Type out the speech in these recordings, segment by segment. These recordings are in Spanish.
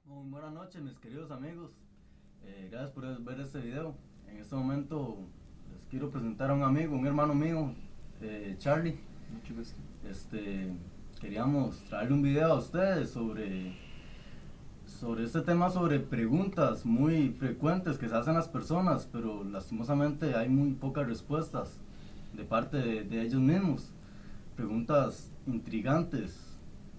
Muy buenas noches, mis queridos amigos. Gracias por ver este video. En este momento les quiero presentar a un amigo, un hermano mío, Charlie. Mucho gusto. Este, Queríamos traerle un video a ustedes sobre este tema, sobre preguntas muy frecuentes que se hacen las personas, pero lastimosamente hay muy pocas respuestas de parte de ellos mismos. Preguntas intrigantes.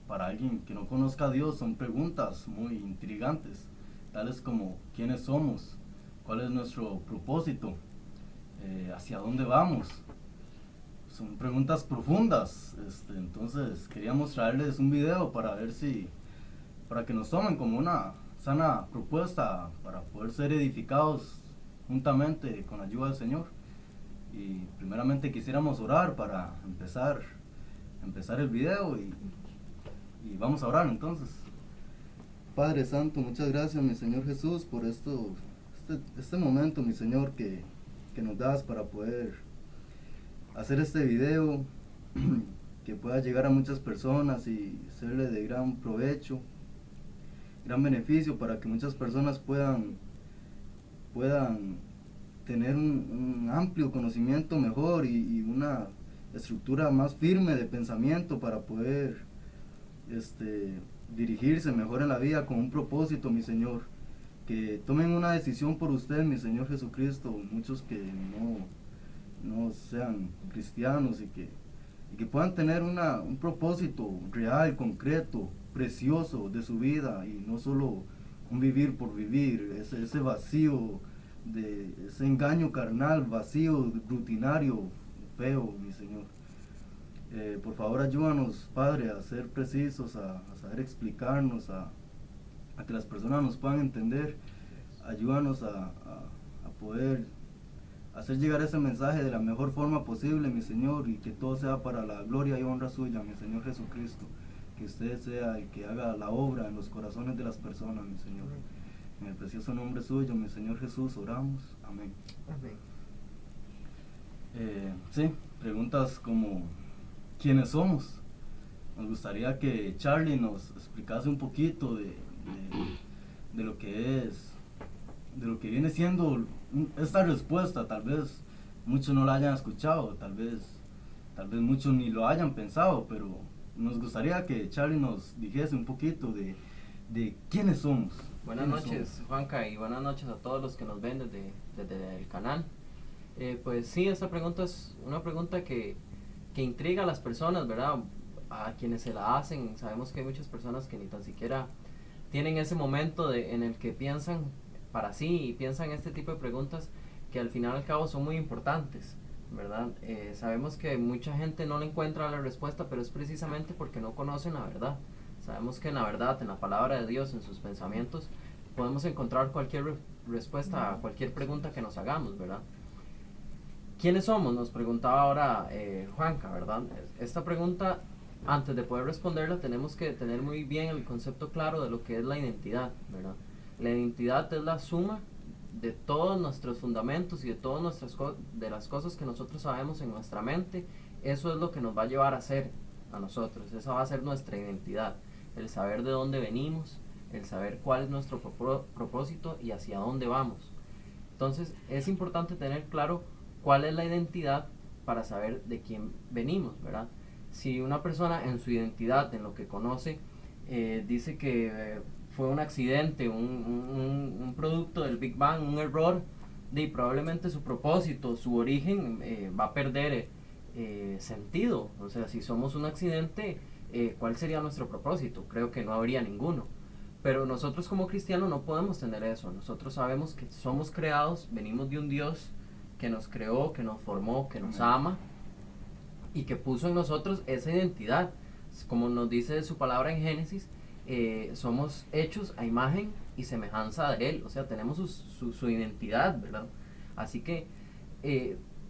Para alguien que no conozca a Dios son preguntas muy intrigantes, tales como quiénes somos, cuál es nuestro propósito, hacia dónde vamos. Son preguntas profundas. Entonces queríamos traerles un video para ver si, para que nos tomen como una sana propuesta para poder ser edificados juntamente con la ayuda del Señor. Y primeramente quisiéramos orar para empezar el video y vamos a orar entonces. Padre Santo, muchas gracias, mi Señor Jesús, por este momento, mi Señor, que nos das para poder hacer este video, que pueda llegar a muchas personas y serle de gran provecho, gran beneficio, para que muchas personas puedan tener un amplio conocimiento mejor y una estructura más firme de pensamiento para poder dirigirse mejor en la vida con un propósito, mi Señor. Que tomen una decisión por usted, mi Señor Jesucristo. Muchos que no sean cristianos y que puedan tener un propósito real, concreto, precioso de su vida y no solo un vivir por vivir, ese vacío, ese engaño carnal, vacío, rutinario, feo, mi Señor. Por favor, ayúdanos, Padre, a ser precisos, a saber explicarnos, a que las personas nos puedan entender. Ayúdanos a poder hacer llegar ese mensaje de la mejor forma posible, mi Señor, y que todo sea para la gloria y honra suya, mi Señor Jesucristo. Que usted sea el que haga la obra en los corazones de las personas, mi Señor. En el precioso nombre suyo, mi Señor Jesús, oramos. Amén. Amén. Sí, preguntas como ¿quiénes somos? Nos gustaría que Charlie nos explicase un poquito de lo que es, de lo que viene siendo esta respuesta. Tal vez muchos no la hayan escuchado, tal vez muchos ni lo hayan pensado, pero nos gustaría que Charlie nos dijese un poquito de quiénes somos. Buenas noches, Juanca, y buenas noches a todos los que nos ven desde el canal. Pues sí, esta pregunta es una pregunta que intriga a las personas, ¿verdad? A quienes se la hacen. Sabemos que hay muchas personas que ni tan siquiera tienen ese momento en el que piensan para sí y piensan este tipo de preguntas que al final y al cabo son muy importantes, ¿verdad? Sabemos que mucha gente no le encuentra la respuesta, pero es precisamente porque no conocen la verdad. Sabemos que en la verdad, en la palabra de Dios, en sus pensamientos, podemos encontrar cualquier respuesta a cualquier pregunta que nos hagamos, ¿verdad? ¿Quiénes somos? Nos preguntaba ahora Juanca, ¿verdad? Esta pregunta, antes de poder responderla, tenemos que tener muy bien el concepto claro de lo que es la identidad, ¿verdad? La identidad es la suma de todos nuestros fundamentos y de todas de las cosas que nosotros sabemos en nuestra mente. Eso es lo que nos va a llevar a ser a nosotros. Esa va a ser nuestra identidad. El saber de dónde venimos, el saber cuál es nuestro propósito y hacia dónde vamos. Entonces, es importante tener claro cuál es la identidad para saber de quién venimos, ¿verdad? Si una persona en su identidad, en lo que conoce, dice que fue un accidente, un producto del Big Bang, un error, probablemente su propósito, su origen va a perder sentido. O sea, si somos un accidente, ¿cuál sería nuestro propósito? Creo que no habría ninguno. Pero nosotros como cristianos no podemos tener eso. Nosotros sabemos que somos creados, venimos de un Dios que nos creó, que nos formó, que nos ama y que puso en nosotros esa identidad. Como nos dice su palabra en Génesis, somos hechos a imagen y semejanza de Él. O sea, tenemos su identidad, ¿verdad? Así que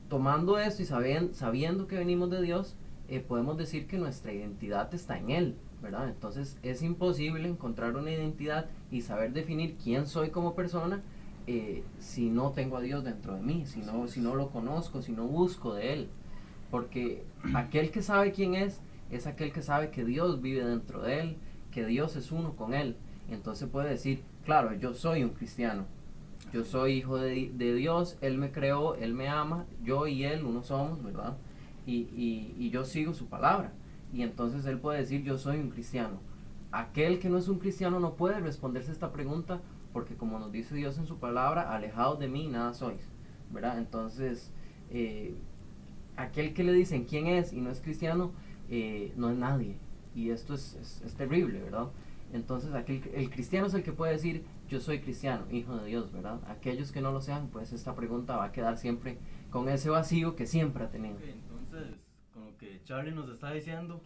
tomando esto y sabiendo que venimos de Dios, podemos decir que nuestra identidad está en Él, ¿verdad? Entonces es imposible encontrar una identidad y saber definir quién soy como persona si no tengo a Dios dentro de mí, si no lo conozco, si no busco de Él. Porque aquel que sabe quién es aquel que sabe que Dios vive dentro de Él, que Dios es uno con Él. Y entonces puede decir, claro, yo soy un cristiano, yo soy hijo de Dios, Él me creó, Él me ama, yo y Él uno somos, ¿verdad? Y yo sigo su palabra. Y entonces Él puede decir, yo soy un cristiano. Aquel que no es un cristiano no puede responderse esta pregunta, porque como nos dice Dios en su palabra, alejados de mí nada sois, ¿verdad? Entonces, aquel que le dicen quién es y no es cristiano, no es nadie. Y esto es terrible, ¿verdad? Entonces el cristiano es el que puede decir, yo soy cristiano, hijo de Dios, ¿verdad? Aquellos que no lo sean, pues esta pregunta va a quedar siempre con ese vacío que siempre ha tenido. Okay, entonces, con lo que Charlie nos está diciendo,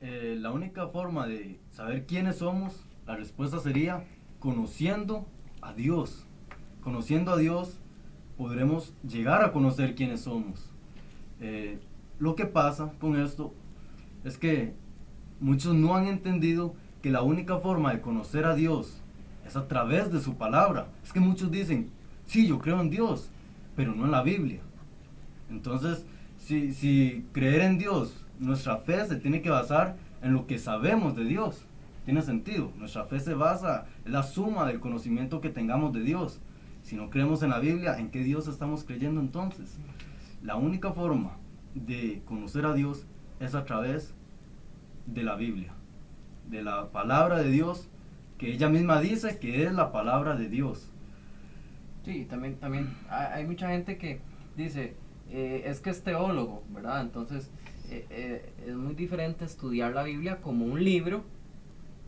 la única forma de saber quiénes somos, la respuesta sería conociendo a Dios. Conociendo a Dios, podremos llegar a conocer quiénes somos. Lo que pasa con esto es que muchos no han entendido que la única forma de conocer a Dios es a través de su palabra. Es que muchos dicen, sí, yo creo en Dios, pero no en la Biblia. Entonces, si creer en Dios, nuestra fe se tiene que basar en lo que sabemos de Dios. Tiene sentido. Nuestra fe se basa en la suma del conocimiento que tengamos de Dios. Si no creemos en la Biblia, ¿en qué Dios estamos creyendo entonces? La única forma de conocer a Dios es a través de la Biblia, de la palabra de Dios, que ella misma dice que es la palabra de Dios. Sí, también hay mucha gente que dice, es que es teólogo, ¿verdad? Entonces, es muy diferente estudiar la Biblia como un libro,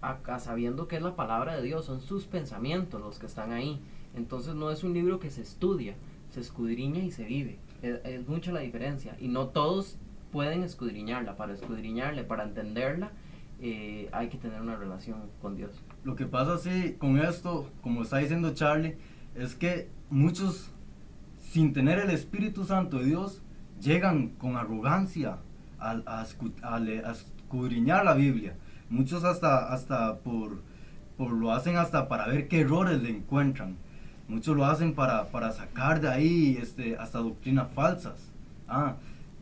a sabiendo que es la palabra de Dios, son sus pensamientos los que están ahí. Entonces no es un libro que se estudia, se escudriña y se vive. Es mucha la diferencia. Y no todos pueden escudriñarla. Para escudriñarla, para entenderla, hay que tener una relación con Dios. Lo que pasa sí con esto, como está diciendo Charlie, es que muchos, sin tener el Espíritu Santo de Dios, llegan con arrogancia a escudriñar la Biblia. Muchos hasta por lo hacen hasta para ver qué errores le encuentran. Muchos lo hacen para sacar de ahí hasta doctrinas falsas.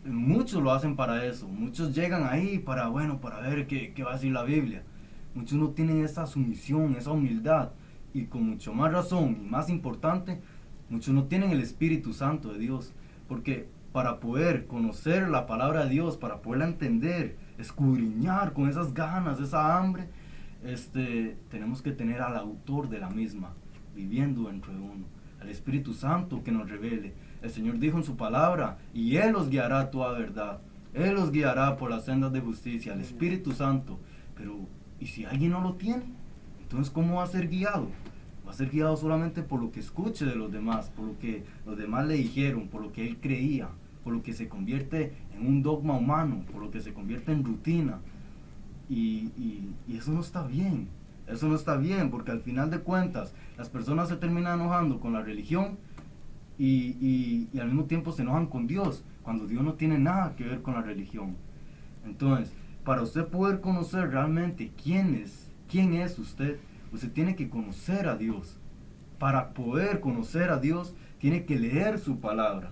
Muchos lo hacen para eso. Muchos llegan ahí para ver qué va a decir la Biblia. Muchos no tienen esa sumisión, esa humildad. Y con mucho más razón y más importante, muchos no tienen el Espíritu Santo de Dios. Porque para poder conocer la palabra de Dios, para poderla entender, escudriñar con esas ganas, esa hambre, tenemos que tener al autor de la misma viviendo dentro de uno, al Espíritu Santo que nos revele. El Señor dijo en su palabra, y Él los guiará a toda verdad, Él los guiará por las sendas de justicia, el Espíritu Santo. Pero, ¿y si alguien no lo tiene? Entonces, ¿cómo va a ser guiado? Va a ser guiado solamente por lo que escuche de los demás, por lo que los demás le dijeron, por lo que él creía, por lo que se convierte en un dogma humano, por lo que se convierte en rutina. Y eso no está bien. Eso no está bien, porque al final de cuentas las personas se terminan enojando con la religión y al mismo tiempo se enojan con Dios, cuando Dios no tiene nada que ver con la religión. Entonces, para usted poder conocer realmente quién es usted tiene que conocer a Dios. Para poder conocer a Dios, tiene que leer su palabra.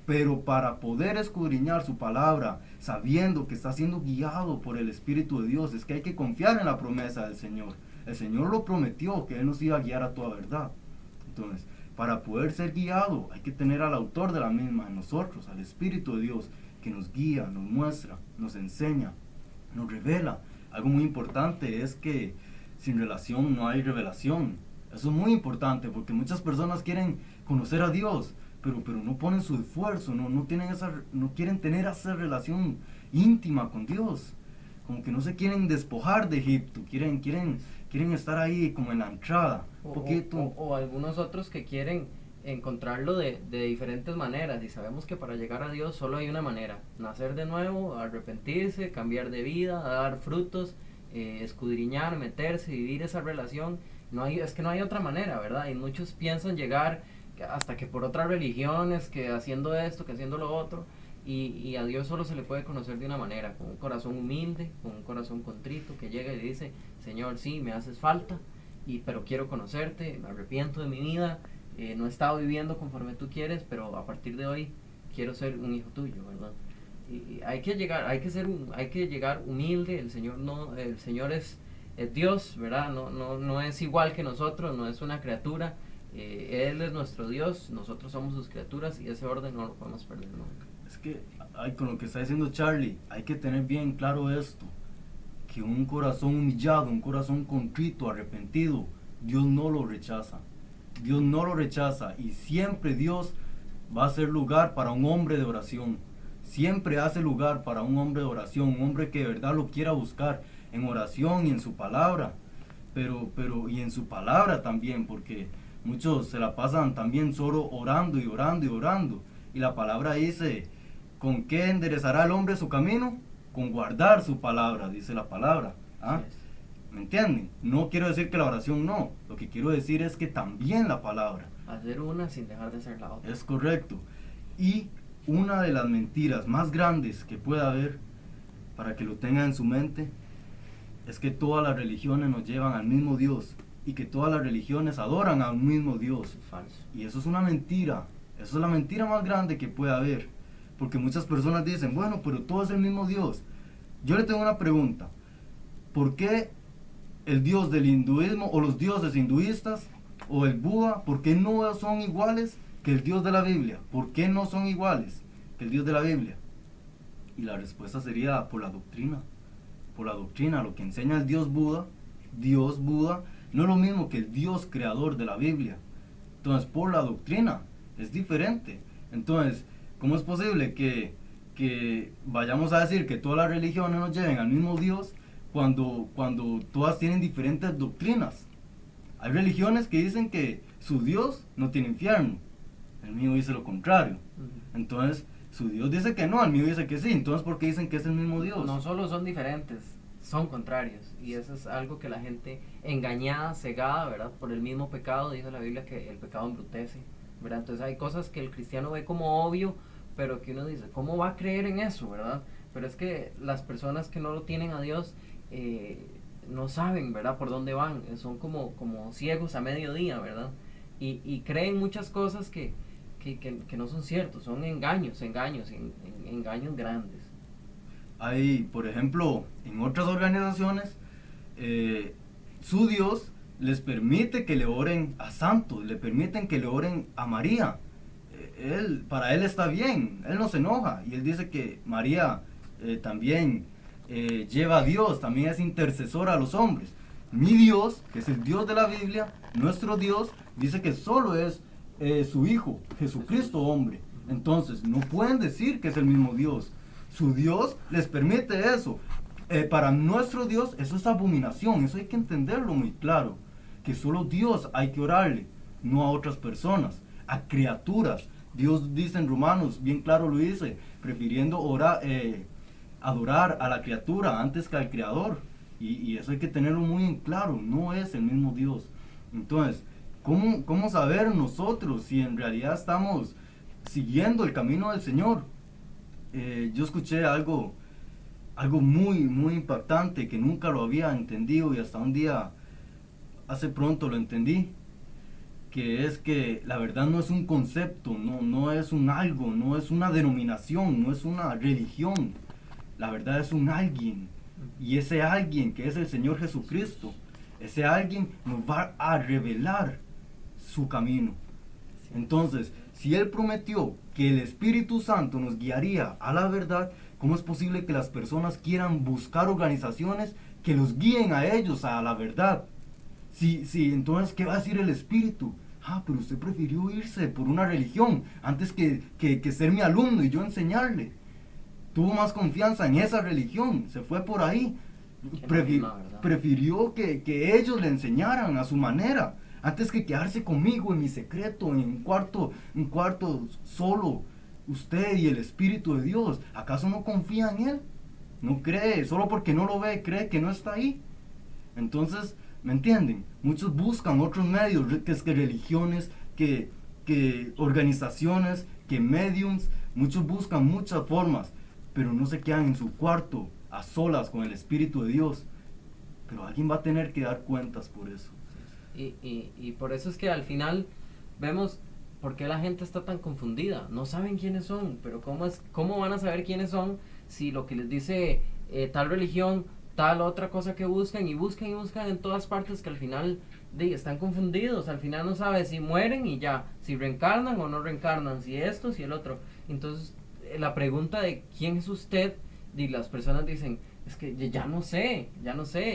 Pero para poder escudriñar su palabra, sabiendo que está siendo guiado por el Espíritu de Dios, es que hay que confiar en la promesa del Señor. El Señor lo prometió, que Él nos iba a guiar a toda verdad. Entonces, para poder ser guiado, hay que tener al autor de la misma en nosotros, al Espíritu de Dios, que nos guía, nos muestra, nos enseña, nos revela. Algo muy importante es que sin relación no hay revelación. Eso es muy importante, porque muchas personas quieren conocer a Dios, pero no ponen su esfuerzo, no quieren tener esa relación íntima con Dios. Como que no se quieren despojar de Egipto, quieren estar ahí como en la entrada. O algunos otros que quieren encontrarlo de diferentes maneras, y sabemos que para llegar a Dios solo hay una manera: nacer de nuevo, arrepentirse, cambiar de vida, dar frutos, escudriñar, meterse, vivir esa relación. Es que no hay otra manera, ¿verdad? Y muchos piensan llegar hasta que por otras religiones, que haciendo esto, que haciendo lo otro, y a Dios solo se le puede conocer de una manera: con un corazón humilde, con un corazón contrito, que llega y le dice: Señor, sí, me haces falta, pero quiero conocerte, me arrepiento de mi vida, no he estado viviendo conforme tú quieres, pero a partir de hoy quiero ser un hijo tuyo, ¿verdad? Y hay que llegar humilde. El Señor es Dios, ¿verdad? No es igual que nosotros, no es una criatura. Él es nuestro Dios, nosotros somos sus criaturas y ese orden no lo podemos perder nunca. Es que, con lo que está diciendo Charlie, hay que tener bien claro esto, que un corazón humillado, un corazón contrito, arrepentido, Dios no lo rechaza. Dios no lo rechaza y siempre Dios va a hacer lugar para un hombre de oración. Siempre hace lugar para un hombre de oración, un hombre que de verdad lo quiera buscar en oración y en su palabra. Pero y en su palabra también, porque muchos se la pasan también solo orando y orando y orando. Y la palabra dice, ¿con qué enderezará el hombre su camino? Con guardar su palabra, dice la palabra. ¿Ah? ¿Me entienden? No quiero decir que la oración no, lo que quiero decir es que también la palabra. Hacer una sin dejar de ser la otra. Es correcto. Y una de las mentiras más grandes que pueda haber, para que lo tengan en su mente, es que todas las religiones nos llevan al mismo Dios y que todas las religiones adoran al mismo Dios. Falso. Y eso es una mentira. Eso es la mentira más grande que puede haber. Porque muchas personas dicen, bueno, pero todo es el mismo Dios. Yo le tengo una pregunta. ¿Por qué el Dios del hinduismo o los dioses hinduistas o el Buda, por qué no son iguales que el Dios de la Biblia? ¿Por qué no son iguales que el Dios de la Biblia? Y la respuesta sería por la doctrina. Por la doctrina, lo que enseña el Dios Buda, no es lo mismo que el Dios creador de la Biblia. Entonces, por la doctrina, es diferente. Entonces, ¿cómo es posible que vayamos a decir que todas las religiones nos lleven al mismo Dios cuando todas tienen diferentes doctrinas? Hay religiones que dicen que su Dios no tiene infierno. El mío dice lo contrario. Entonces, su Dios dice que no, el mío dice que sí. Entonces, ¿por qué dicen que es el mismo Dios? No solo son diferentes, son contrarios. Y eso es algo que la gente engañada, cegada, ¿verdad? Por el mismo pecado, dice la Biblia que el pecado embrutece, ¿verdad? Entonces hay cosas que el cristiano ve como obvio, pero que uno dice, ¿cómo va a creer en eso, verdad? Pero es que las personas que no lo tienen a Dios no saben, ¿verdad? Por dónde van, son como ciegos a mediodía, ¿verdad? Y creen muchas cosas que no son ciertos, son engaños grandes. Hay, por ejemplo, en otras organizaciones, su Dios les permite que le oren a santos, le permiten que le oren a María. Para él está bien, él no se enoja, y él dice que María también lleva a Dios, también es intercesora a los hombres. Mi Dios, que es el Dios de la Biblia, nuestro Dios, dice que solo es su Hijo, Jesucristo hombre. Entonces, no pueden decir que es el mismo Dios. Su Dios les permite eso. Para nuestro Dios, eso es abominación, eso hay que entenderlo muy claro. Que solo Dios hay que orarle, no a otras personas, a criaturas. Dios dice en Romanos, bien claro lo dice, prefiriendo adorar a la criatura antes que al Creador. Y eso hay que tenerlo muy en claro, no es el mismo Dios. Entonces, ¿cómo saber nosotros si en realidad estamos siguiendo el camino del Señor? Yo escuché algo muy, muy impactante que nunca lo había entendido y hasta un día, hace pronto lo entendí, que es que la verdad no es un concepto, no es un algo, no es una denominación, no es una religión. La verdad es un alguien, y ese alguien que es el Señor Jesucristo, ese alguien nos va a revelar su camino. Entonces, si Él prometió que el Espíritu Santo nos guiaría a la verdad, ¿cómo es posible que las personas quieran buscar organizaciones que los guíen a ellos a la verdad? Sí, entonces, ¿qué va a decir el Espíritu? Pero usted prefirió irse por una religión antes que ser mi alumno y yo enseñarle. Tuvo más confianza en esa religión, se fue por ahí. Prefirió que ellos le enseñaran a su manera, antes que quedarse conmigo en mi secreto, en un cuarto solo, usted y el Espíritu de Dios. ¿Acaso no confía en Él? No cree, solo porque no lo ve, cree que no está ahí. Entonces, ¿me entienden? Muchos buscan otros medios, que religiones, que organizaciones, que mediums. Muchos buscan muchas formas, pero no se quedan en su cuarto, a solas con el Espíritu de Dios. Pero alguien va a tener que dar cuentas por eso. Y por eso es que al final vemos por qué la gente está tan confundida. No saben quiénes son, pero ¿cómo van a saber quiénes son si lo que les dice tal religión tal otra cosa que buscan y buscan y buscan en todas partes, que al final están confundidos, al final no saben si mueren y ya, si reencarnan o no reencarnan, si esto, si el otro. Entonces la pregunta de quién es usted, las personas dicen, es que ya no sé,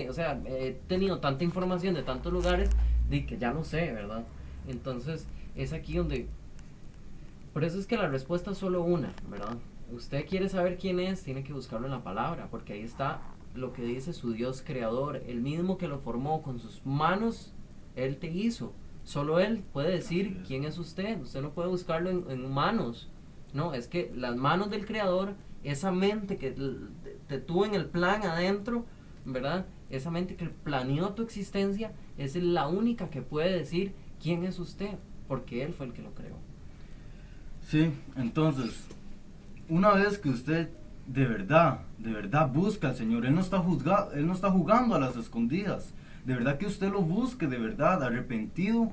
o sea, he tenido tanta información de tantos lugares que ya no sé, ¿verdad? Entonces es aquí donde, por eso es que la respuesta es solo una, ¿verdad? Usted quiere saber quién es, tiene que buscarlo en la palabra, porque ahí está lo que dice su Dios creador, el mismo que lo formó con sus manos, Él te hizo. Solo Él puede decir quién es usted. Usted no puede buscarlo en humanos. No, es que las manos del creador, esa mente que te tuvo en el plan adentro, ¿verdad? Esa mente que planeó tu existencia, es la única que puede decir quién es usted, porque Él fue el que lo creó. Sí, entonces, una vez que usted de verdad busca al Señor, Él no está jugando a las escondidas. De verdad que usted lo busque, de verdad, arrepentido,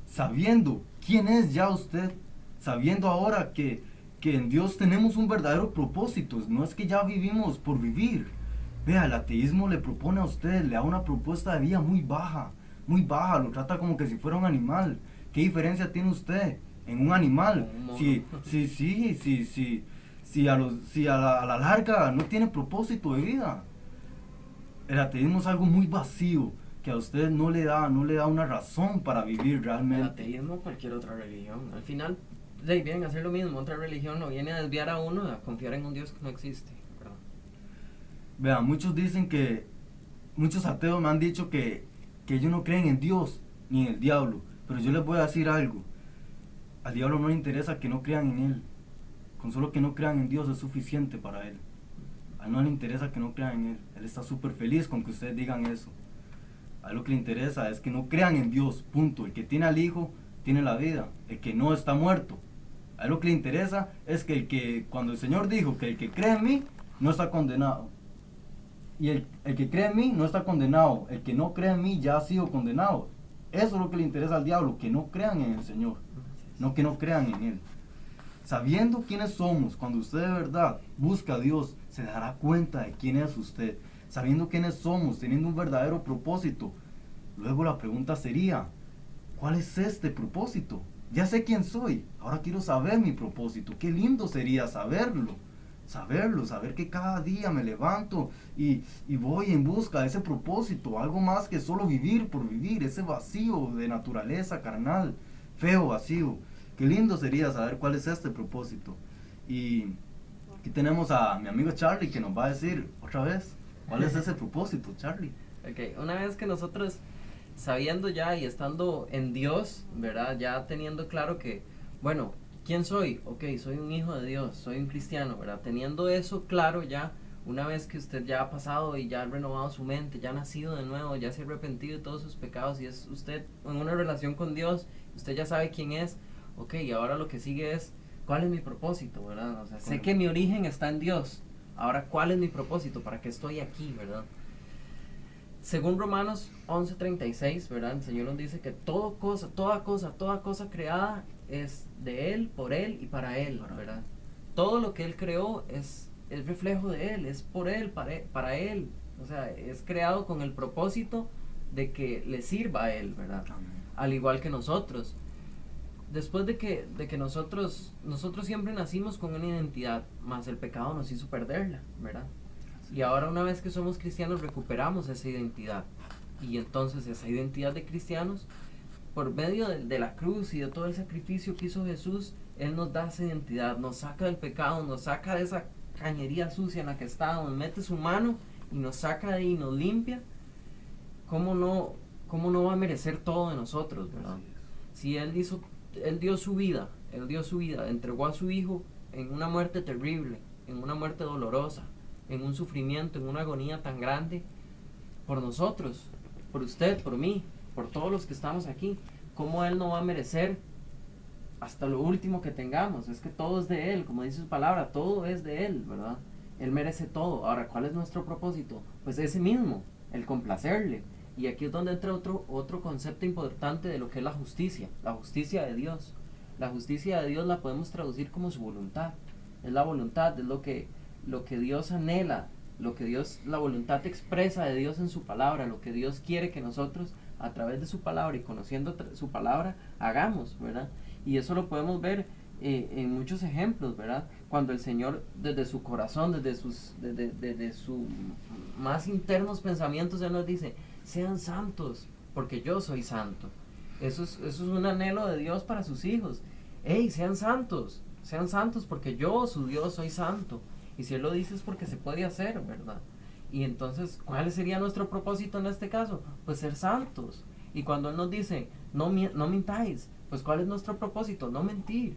sabiendo quién es ya usted, sabiendo ahora que en Dios tenemos un verdadero propósito. No es que ya vivimos por vivir. Vea, el ateísmo le propone a usted, le da una propuesta de vida muy baja, lo trata como que si fuera un animal. ¿Qué diferencia tiene usted en un animal? Si a la larga no tiene propósito de vida. El ateísmo es algo muy vacío, que a usted no le da una razón para vivir realmente. El ateísmo o cualquier otra religión, al final vienen a hacer lo mismo. Otra religión no viene a desviar a uno a confiar en un Dios que no existe, ¿verdad? Vean, muchos ateos me han dicho que ellos no creen en Dios ni en el diablo, pero yo les voy a decir algo. Al diablo no le interesa que no crean en él. Con solo que no crean en Dios es suficiente para él. A él no le interesa que no crean en él. Él está súper feliz con que ustedes digan eso. A él lo que le interesa es que no crean en Dios, punto. El que tiene al Hijo tiene la vida, el que no está muerto. A él lo que le interesa es que cuando el Señor dijo que el que cree en mí no está condenado. Y el que cree en mí no está condenado. El que no cree en mí ya ha sido condenado. Eso es lo que le interesa al diablo, que no crean en el Señor, no que no crean en Él. Sabiendo quiénes somos, cuando usted de verdad busca a Dios, se dará cuenta de quién es usted. Sabiendo quiénes somos, teniendo un verdadero propósito, luego la pregunta sería, ¿cuál es este propósito? Ya sé quién soy, ahora quiero saber mi propósito. Qué lindo sería saber que cada día me levanto y voy en busca de ese propósito, algo más que solo vivir por vivir, ese vacío de naturaleza carnal, feo vacío. Qué lindo sería saber cuál es este propósito. Y aquí tenemos a mi amigo Charlie que nos va a decir otra vez cuál es ese propósito, Charlie. Ok, una vez que nosotros, sabiendo ya y estando en Dios, ¿verdad? Ya teniendo claro que, bueno, ¿quién soy? Ok, soy un hijo de Dios, soy un cristiano, ¿verdad? Teniendo eso claro ya, una vez que usted ya ha pasado y ya ha renovado su mente, ya ha nacido de nuevo, ya se ha arrepentido de todos sus pecados y es usted en una relación con Dios, usted ya sabe quién es. Ok, y ahora lo que sigue es, ¿cuál es mi propósito, verdad? O sea, sé que mi origen está en Dios. Ahora, ¿cuál es mi propósito? ¿Para qué estoy aquí, verdad? Según Romanos 11:36, ¿verdad? El Señor nos dice que toda cosa creada es de Él, por Él y para Él, ¿verdad? Todo lo que Él creó es reflejo de Él, es por Él, para Él. O sea, es creado con el propósito de que le sirva a Él, ¿verdad? Amén. Al igual que nosotros. Después de que nosotros siempre nacimos con una identidad, más el pecado nos hizo perderla, ¿verdad? Y ahora una vez que somos cristianos recuperamos esa identidad. Y entonces esa identidad de cristianos, por medio de la cruz y de todo el sacrificio que hizo Jesús, Él nos da esa identidad, nos saca del pecado, nos saca de esa cañería sucia en la que estábamos, mete su mano y nos saca de ahí, nos limpia. ¿Cómo no va a merecer todo de nosotros, verdad? Si Él dio su vida, entregó a su Hijo en una muerte terrible, en una muerte dolorosa, en un sufrimiento, en una agonía tan grande, por nosotros, por usted, por mí, por todos los que estamos aquí. ¿Cómo Él no va a merecer hasta lo último que tengamos? Es que todo es de Él, como dice su palabra, todo es de Él, ¿verdad? Él merece todo. Ahora, ¿cuál es nuestro propósito? Pues ese mismo, el complacerle. Y aquí es donde entra otro concepto importante de lo que es la justicia de Dios. La justicia de Dios la podemos traducir como su voluntad. Es la voluntad, es lo que Dios anhela lo que Dios, la voluntad expresa de Dios en su palabra, lo que Dios quiere que nosotros a través de su palabra y conociendo su palabra hagamos, ¿verdad? Y eso lo podemos ver en muchos ejemplos, ¿verdad? Cuando el Señor desde su corazón, desde sus más internos pensamientos, Él nos dice, sean santos, porque yo soy santo. Eso es un anhelo de Dios para sus hijos. Hey, sean santos porque yo, su Dios, soy santo. Y si Él lo dice es porque se puede hacer, ¿verdad? Y entonces, ¿cuál sería nuestro propósito en este caso? Pues ser santos. Y cuando Él nos dice, no mintáis, pues ¿cuál es nuestro propósito? No mentir.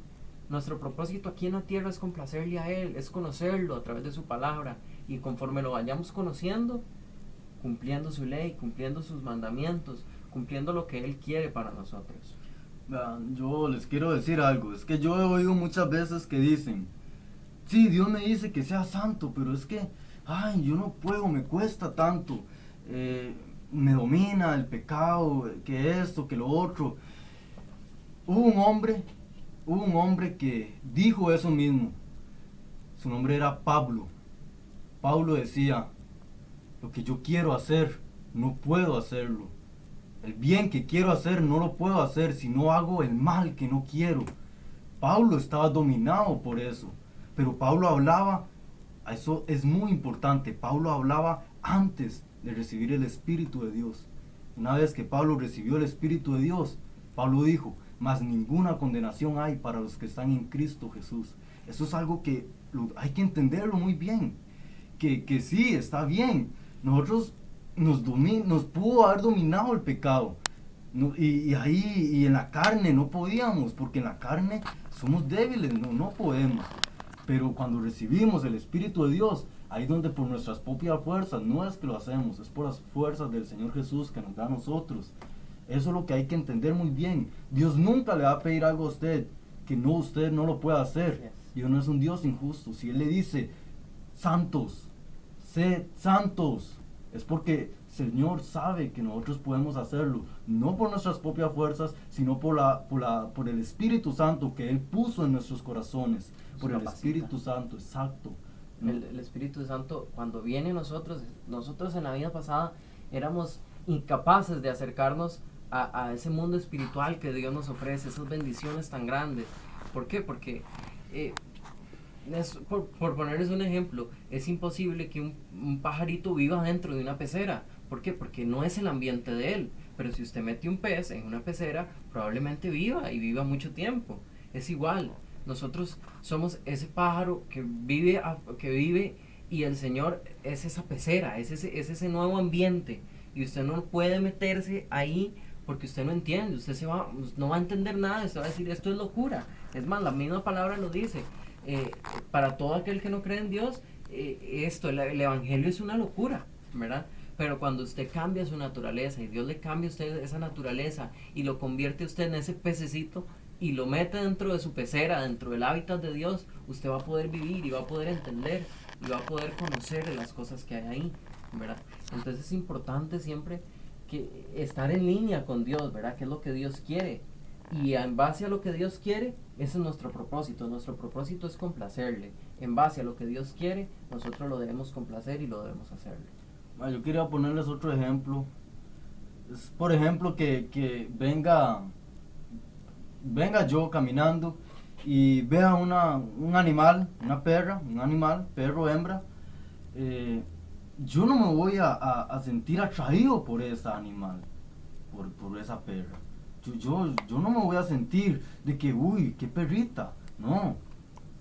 Nuestro propósito aquí en la tierra es complacerle a Él, es conocerlo a través de su palabra. Y conforme lo vayamos conociendo, cumpliendo su ley, cumpliendo sus mandamientos, cumpliendo lo que Él quiere para nosotros. Yo les quiero decir algo, es que yo he oído muchas veces que dicen, sí, Dios me dice que sea santo, pero es que, ay, yo no puedo, me cuesta tanto, me domina el pecado, que esto, que lo otro. Hubo un hombre que dijo eso mismo, su nombre era Pablo. Pablo decía, lo que yo quiero hacer, no puedo hacerlo. El bien que quiero hacer no lo puedo hacer si no hago el mal que no quiero. Pablo estaba dominado por eso. Pero Pablo hablaba, eso es muy importante, Pablo hablaba antes de recibir el Espíritu de Dios. Una vez que Pablo recibió el Espíritu de Dios, Pablo dijo, mas ninguna condenación hay para los que están en Cristo Jesús. Eso es algo que hay que entenderlo muy bien. Que sí, está bien. Nosotros nos pudo haber dominado el pecado. Y ahí, y en la carne no podíamos, porque en la carne somos débiles, no podemos. Pero cuando recibimos el Espíritu de Dios, ahí donde por nuestras propias fuerzas, no es que lo hacemos, es por las fuerzas del Señor Jesús que nos da a nosotros. Eso es lo que hay que entender muy bien. Dios nunca le va a pedir algo a usted que usted no lo pueda hacer. Dios no es un Dios injusto. Si Él le dice, santos, sed santos, es porque el Señor sabe que nosotros podemos hacerlo, no por nuestras propias fuerzas, sino por el Espíritu Santo que Él puso en nuestros corazones. Por el Espíritu Santo, exacto. El Espíritu Santo, cuando viene a nosotros en la vida pasada éramos incapaces de acercarnos a ese mundo espiritual que Dios nos ofrece, esas bendiciones tan grandes. ¿Por qué? Porque, por ponerles un ejemplo, es imposible que un pajarito viva dentro de una pecera. ¿Por qué? Porque no es el ambiente de él. Pero si usted mete un pez en una pecera, probablemente viva mucho tiempo. Es igual. Nosotros somos ese pájaro que vive y el Señor es esa pecera, es ese nuevo ambiente. Y usted no puede meterse ahí porque usted no entiende, no va a entender nada, usted va a decir, esto es locura. Es más, la misma palabra lo dice. Para todo aquel que no cree en Dios, el Evangelio es una locura, ¿verdad? Pero cuando usted cambia su naturaleza y Dios le cambia a usted esa naturaleza y lo convierte a usted en ese pececito, y lo mete dentro de su pecera, dentro del hábitat de Dios, usted va a poder vivir y va a poder entender y va a poder conocer de las cosas que hay ahí, ¿verdad? Entonces es importante siempre que estar en línea con Dios, ¿verdad? ¿Qué es lo que Dios quiere? Y en base a lo que Dios quiere, ese es nuestro propósito. Nuestro propósito es complacerle. En base a lo que Dios quiere, nosotros lo debemos complacer y lo debemos hacerle. Yo quería ponerles otro ejemplo. Es, por ejemplo, que venga yo caminando y vea un animal, una perra, perro, hembra, yo no me voy a sentir atraído por ese animal, por esa perra. Yo no me voy a sentir de que, uy, qué perrita. No,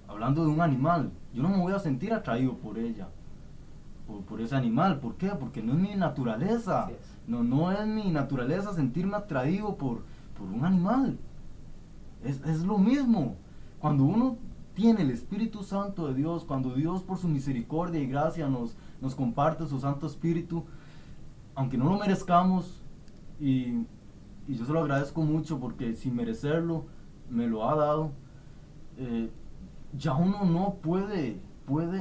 hablando de un animal, yo no me voy a sentir atraído por ella, por ese animal. ¿Por qué? Porque no es mi naturaleza. No es mi naturaleza sentirme atraído por un animal. Es lo mismo. Cuando uno tiene el Espíritu Santo de Dios, cuando Dios por su misericordia y gracia nos comparte su Santo Espíritu, aunque no lo merezcamos, y yo se lo agradezco mucho porque sin merecerlo me lo ha dado, ya uno no puede,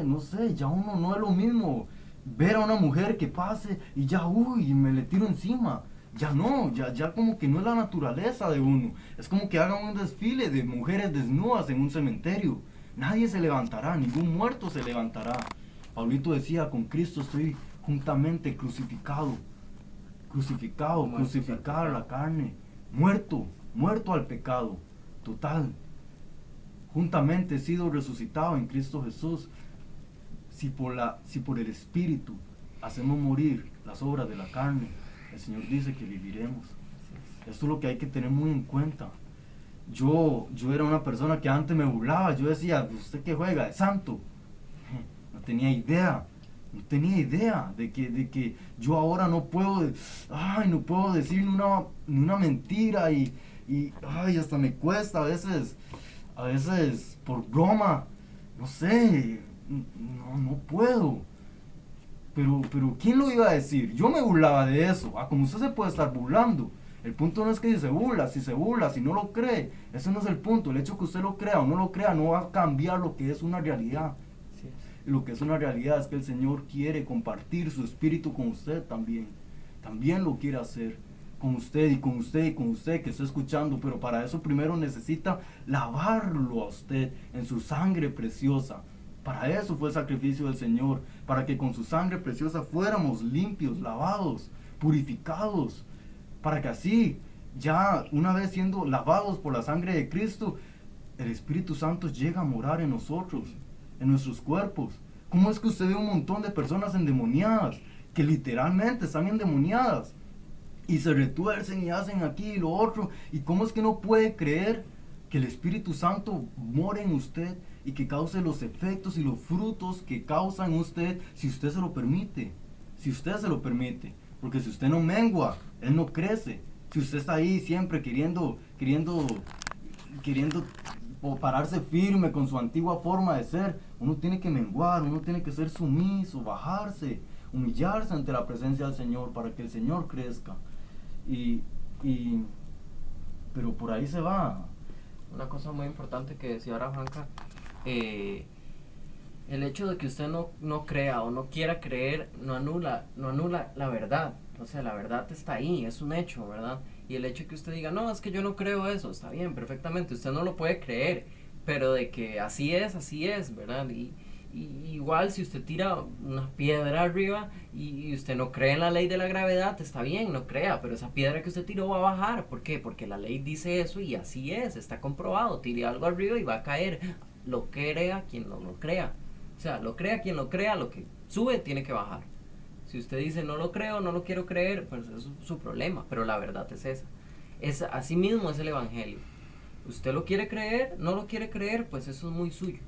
no sé, ya uno no es lo mismo ver a una mujer que pase y ya, uy, me le tiro encima. Ya no, ya como que no es la naturaleza de uno. Es como que hagan un desfile de mujeres desnudas en un cementerio. Nadie se levantará, ningún muerto se levantará. Paulito decía, con Cristo estoy juntamente crucificado, crucificar la carne, muerto al pecado, total. Juntamente he sido resucitado en Cristo Jesús. Si por el Espíritu hacemos morir las obras de la carne, el Señor dice que viviremos. Esto es lo que hay que tener muy en cuenta. Yo era una persona que antes me burlaba. Yo decía, ¿usted qué juega? ¿De santo? No tenía idea de que yo ahora no puedo decir ni una mentira y hasta me cuesta a veces por broma, no sé, no puedo. Pero ¿quién lo iba a decir? Yo me burlaba de eso. Como usted se puede estar burlando. El punto no es que se burla, si no lo cree, ese no es el punto. El hecho que usted lo crea o no lo crea no va a cambiar lo que es una realidad. Sí. Lo que es una realidad es que el Señor quiere compartir su espíritu con usted también. También lo quiere hacer con usted y con usted y con usted que está escuchando, pero para eso primero necesita lavarlo a usted en su sangre preciosa. Para eso fue el sacrificio del Señor, para que con su sangre preciosa fuéramos limpios, lavados, purificados, para que así, ya una vez siendo lavados por la sangre de Cristo, el Espíritu Santo llega a morar en nosotros, en nuestros cuerpos. ¿Cómo es que usted ve un montón de personas endemoniadas, que literalmente están endemoniadas, y se retuercen y hacen aquí y lo otro? ¿Y cómo es que no puede creer que el Espíritu Santo more en usted y que cause los efectos y los frutos que causa en usted si usted se lo permite? Si usted se lo permite. Porque si usted no mengua, Él no crece. Si usted está ahí siempre queriendo pararse firme con su antigua forma de ser, uno tiene que menguar, uno tiene que ser sumiso, bajarse, humillarse ante la presencia del Señor para que el Señor crezca. Pero por ahí se va. Una cosa muy importante que decía ahora Juanca, el hecho de que usted no crea o no quiera creer no anula la verdad. O sea, la verdad está ahí, es un hecho, ¿verdad? Y el hecho de que usted diga, no, es que yo no creo eso, está bien, perfectamente, usted no lo puede creer, pero de que así es, ¿verdad? Y igual si usted tira una piedra arriba y usted no cree en la ley de la gravedad, está bien, no crea, pero esa piedra que usted tiró va a bajar. ¿Por qué? Porque la ley dice eso y así es, está comprobado. Tire algo arriba y va a caer. Lo crea quien no lo crea. O sea, lo crea quien lo crea, lo que sube tiene que bajar. Si usted dice no lo creo, no lo quiero creer, pues eso es su problema, pero la verdad es esa. Así mismo es el Evangelio. Usted lo quiere creer, no lo quiere creer, pues eso es muy suyo.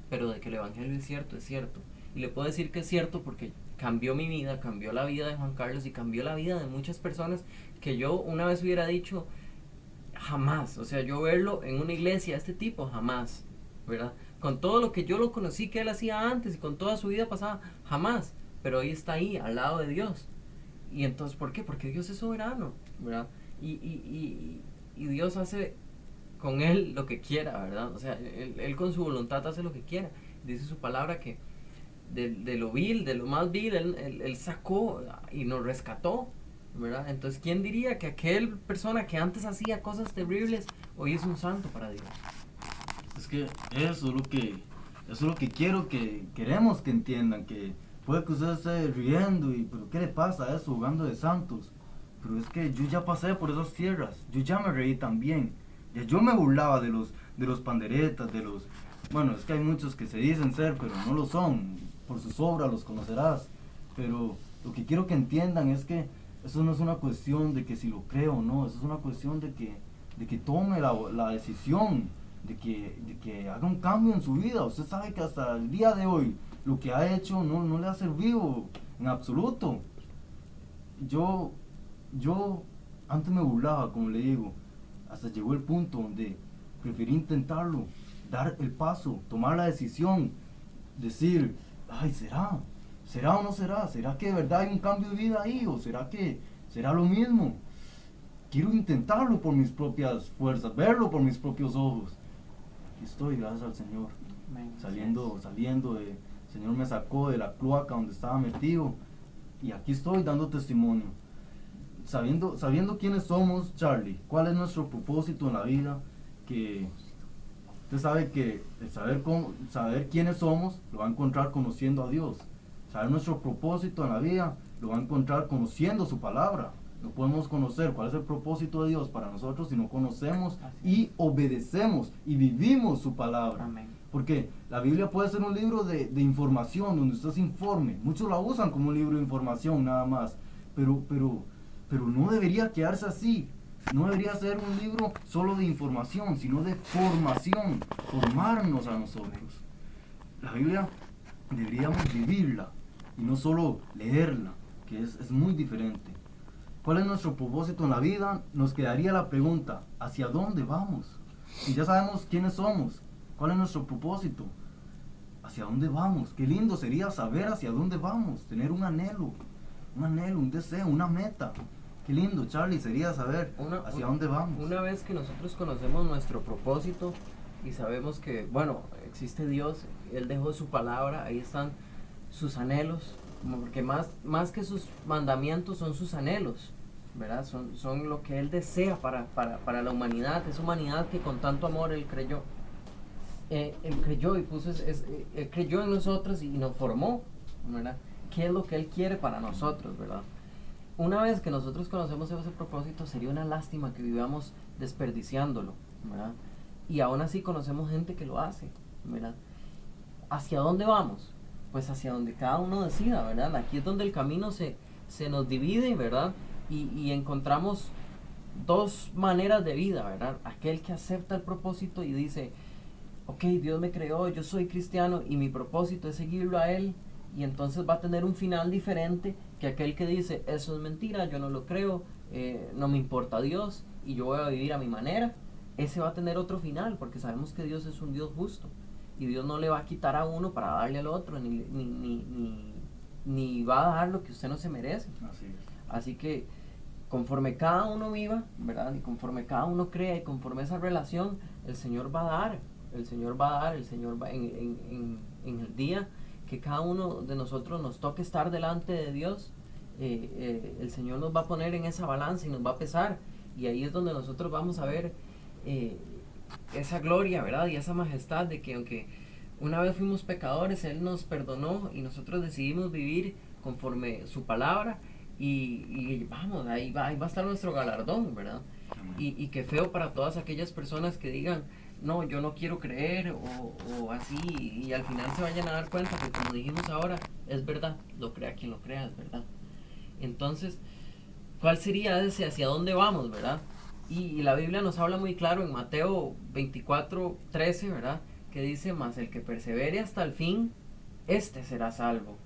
Pero de que el Evangelio es cierto, es cierto. Y le puedo decir que es cierto porque cambió mi vida, cambió la vida de Juan Carlos y cambió la vida de muchas personas que yo una vez hubiera dicho jamás. O sea, yo verlo en una iglesia, este tipo, jamás, ¿verdad? Con todo lo que yo lo conocí que él hacía antes y con toda su vida pasada, jamás. Pero hoy está ahí, al lado de Dios. Y entonces, ¿por qué? Porque Dios es soberano, ¿verdad? Y Dios hace con él lo que quiera, ¿verdad? O sea, él con su voluntad hace lo que quiera. Dice su palabra que de lo vil, de lo más vil, él sacó y nos rescató, ¿verdad? Entonces, ¿quién diría que aquel persona que antes hacía cosas terribles, hoy es un santo para Dios? Es que eso es lo que queremos que entiendan, que puede que usted esté riendo pero ¿qué le pasa a eso jugando de santos? Pero es que yo ya pasé por esas tierras, yo ya me reí también. Ya yo me burlaba de los panderetas, bueno, es que hay muchos que se dicen ser, pero no lo son. Por sus obras los conocerás. Pero lo que quiero que entiendan es que eso no es una cuestión de que si lo creo o no, eso es una cuestión de que tome la decisión, de que haga un cambio en su vida. Usted sabe que hasta el día de hoy lo que ha hecho no le ha servido en absoluto. Yo antes me burlaba, como le digo, hasta llegó el punto donde preferí intentarlo, dar el paso, tomar la decisión, decir, ay, ¿será o no será? ¿Será que de verdad hay un cambio de vida ahí? ¿O será que será lo mismo? Quiero intentarlo por mis propias fuerzas, verlo por mis propios ojos. Aquí estoy, gracias al Señor. Saliendo el Señor me sacó de la cloaca donde estaba metido y aquí estoy dando testimonio. Sabiendo quiénes somos, Charlie, cuál es nuestro propósito en la vida, que usted sabe que el saber quiénes somos lo va a encontrar conociendo a Dios. Saber nuestro propósito en la vida lo va a encontrar conociendo su palabra. No podemos conocer cuál es el propósito de Dios para nosotros si no conocemos y obedecemos y vivimos su palabra. Amén. Porque la Biblia puede ser un libro de información, donde usted se informe. Muchos la usan como un libro de información nada más. Pero no debería quedarse así. No debería ser un libro solo de información, sino de formación. Formarnos a nosotros. La Biblia deberíamos vivirla y no solo leerla, que es muy diferente. ¿Cuál es nuestro propósito en la vida? Nos quedaría la pregunta, ¿hacia dónde vamos? Si ya sabemos quiénes somos, ¿cuál es nuestro propósito? ¿Hacia dónde vamos? Qué lindo sería saber hacia dónde vamos, tener un anhelo, un deseo, una meta. Qué lindo, Charlie, sería saber hacia dónde vamos. Una vez que nosotros conocemos nuestro propósito y sabemos que, bueno, existe Dios, Él dejó su palabra, ahí están sus anhelos, porque más que sus mandamientos son sus anhelos, ¿verdad? Son lo que Él desea para la humanidad, esa humanidad que con tanto amor Él creyó. Él creyó y Él creyó en nosotros y nos formó, ¿verdad? ¿Qué es lo que Él quiere para nosotros, verdad? Una vez que nosotros conocemos ese propósito, sería una lástima que vivamos desperdiciándolo, ¿verdad? Y aún así conocemos gente que lo hace, ¿verdad? ¿Hacia dónde vamos? Pues hacia donde cada uno decida, ¿verdad? Aquí es donde el camino se nos divide, ¿verdad? Y encontramos dos maneras de vida, ¿verdad? Aquel que acepta el propósito y dice, ok, Dios me creó, yo soy cristiano y mi propósito es seguirlo a Él, y entonces va a tener un final diferente que aquel que dice, eso es mentira, yo no lo creo, no me importa Dios y yo voy a vivir a mi manera. Ese va a tener otro final, porque sabemos que Dios es un Dios justo y Dios no le va a quitar a uno para darle al otro, ni va a dar lo que usted no se merece. Así que conforme cada uno viva, ¿verdad? Y conforme cada uno crea y conforme esa relación, el Señor va a dar, el Señor va en el día que cada uno de nosotros nos toque estar delante de Dios, el Señor nos va a poner en esa balanza y nos va a pesar, y ahí es donde nosotros vamos a ver esa gloria, ¿verdad? Y esa majestad de que aunque una vez fuimos pecadores, Él nos perdonó y nosotros decidimos vivir conforme su palabra, y vamos, ahí va a estar nuestro galardón, ¿verdad? Y qué feo para todas aquellas personas que digan, no, yo no quiero creer o así, y al final se vayan a dar cuenta que, como dijimos ahora, es verdad, lo crea quien lo crea, es verdad. Entonces, ¿cuál sería ese hacia dónde vamos, verdad? Y la Biblia nos habla muy claro en Mateo 24:13, ¿verdad? Que dice, mas el que persevere hasta el fin, este será salvo.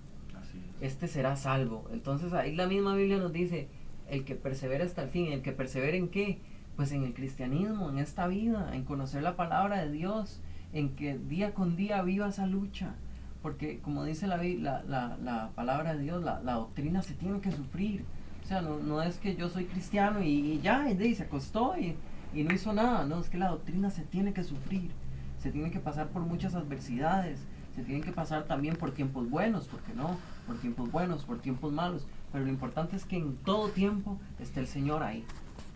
Este será salvo. Entonces ahí la misma Biblia nos dice, el que persevere hasta el fin. ¿El que persevere en qué? Pues en el cristianismo, en esta vida, en conocer la palabra de Dios, en que día con día viva esa lucha, porque como dice la palabra de Dios, la doctrina se tiene que sufrir. O sea, no es que yo soy cristiano y ya, y se acostó y no hizo nada. No, es que la doctrina se tiene que sufrir, se tiene que pasar por muchas adversidades, se tienen que pasar también por tiempos buenos, porque no, por tiempos buenos, por tiempos malos, pero lo importante es que en todo tiempo esté el Señor ahí,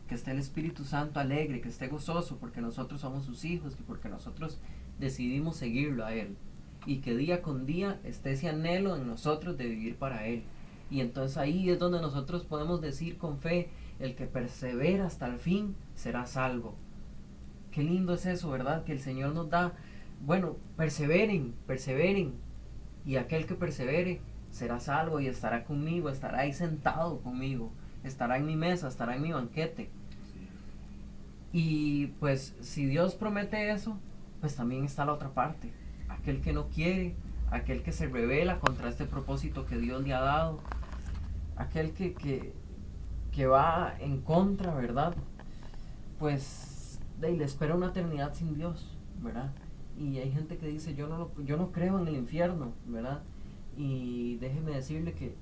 que esté el Espíritu Santo alegre, que esté gozoso, porque nosotros somos sus hijos y porque nosotros decidimos seguirlo a Él, y que día con día esté ese anhelo en nosotros de vivir para Él. Y entonces ahí es donde nosotros podemos decir con fe, el que persevera hasta el fin será salvo. Qué lindo es eso, ¿verdad? Que el Señor nos da, bueno, perseveren, y aquel que persevere será salvo y estará conmigo, estará ahí sentado conmigo, estará en mi mesa, estará en mi banquete. Y pues si Dios promete eso, pues también está la otra parte, aquel que no quiere, aquel que se rebela contra este propósito que Dios le ha dado, aquel que va en contra, ¿verdad? Pues le espera una eternidad sin Dios, ¿verdad? Y hay gente que dice, yo no creo en el infierno, ¿verdad? Y déjeme decirle que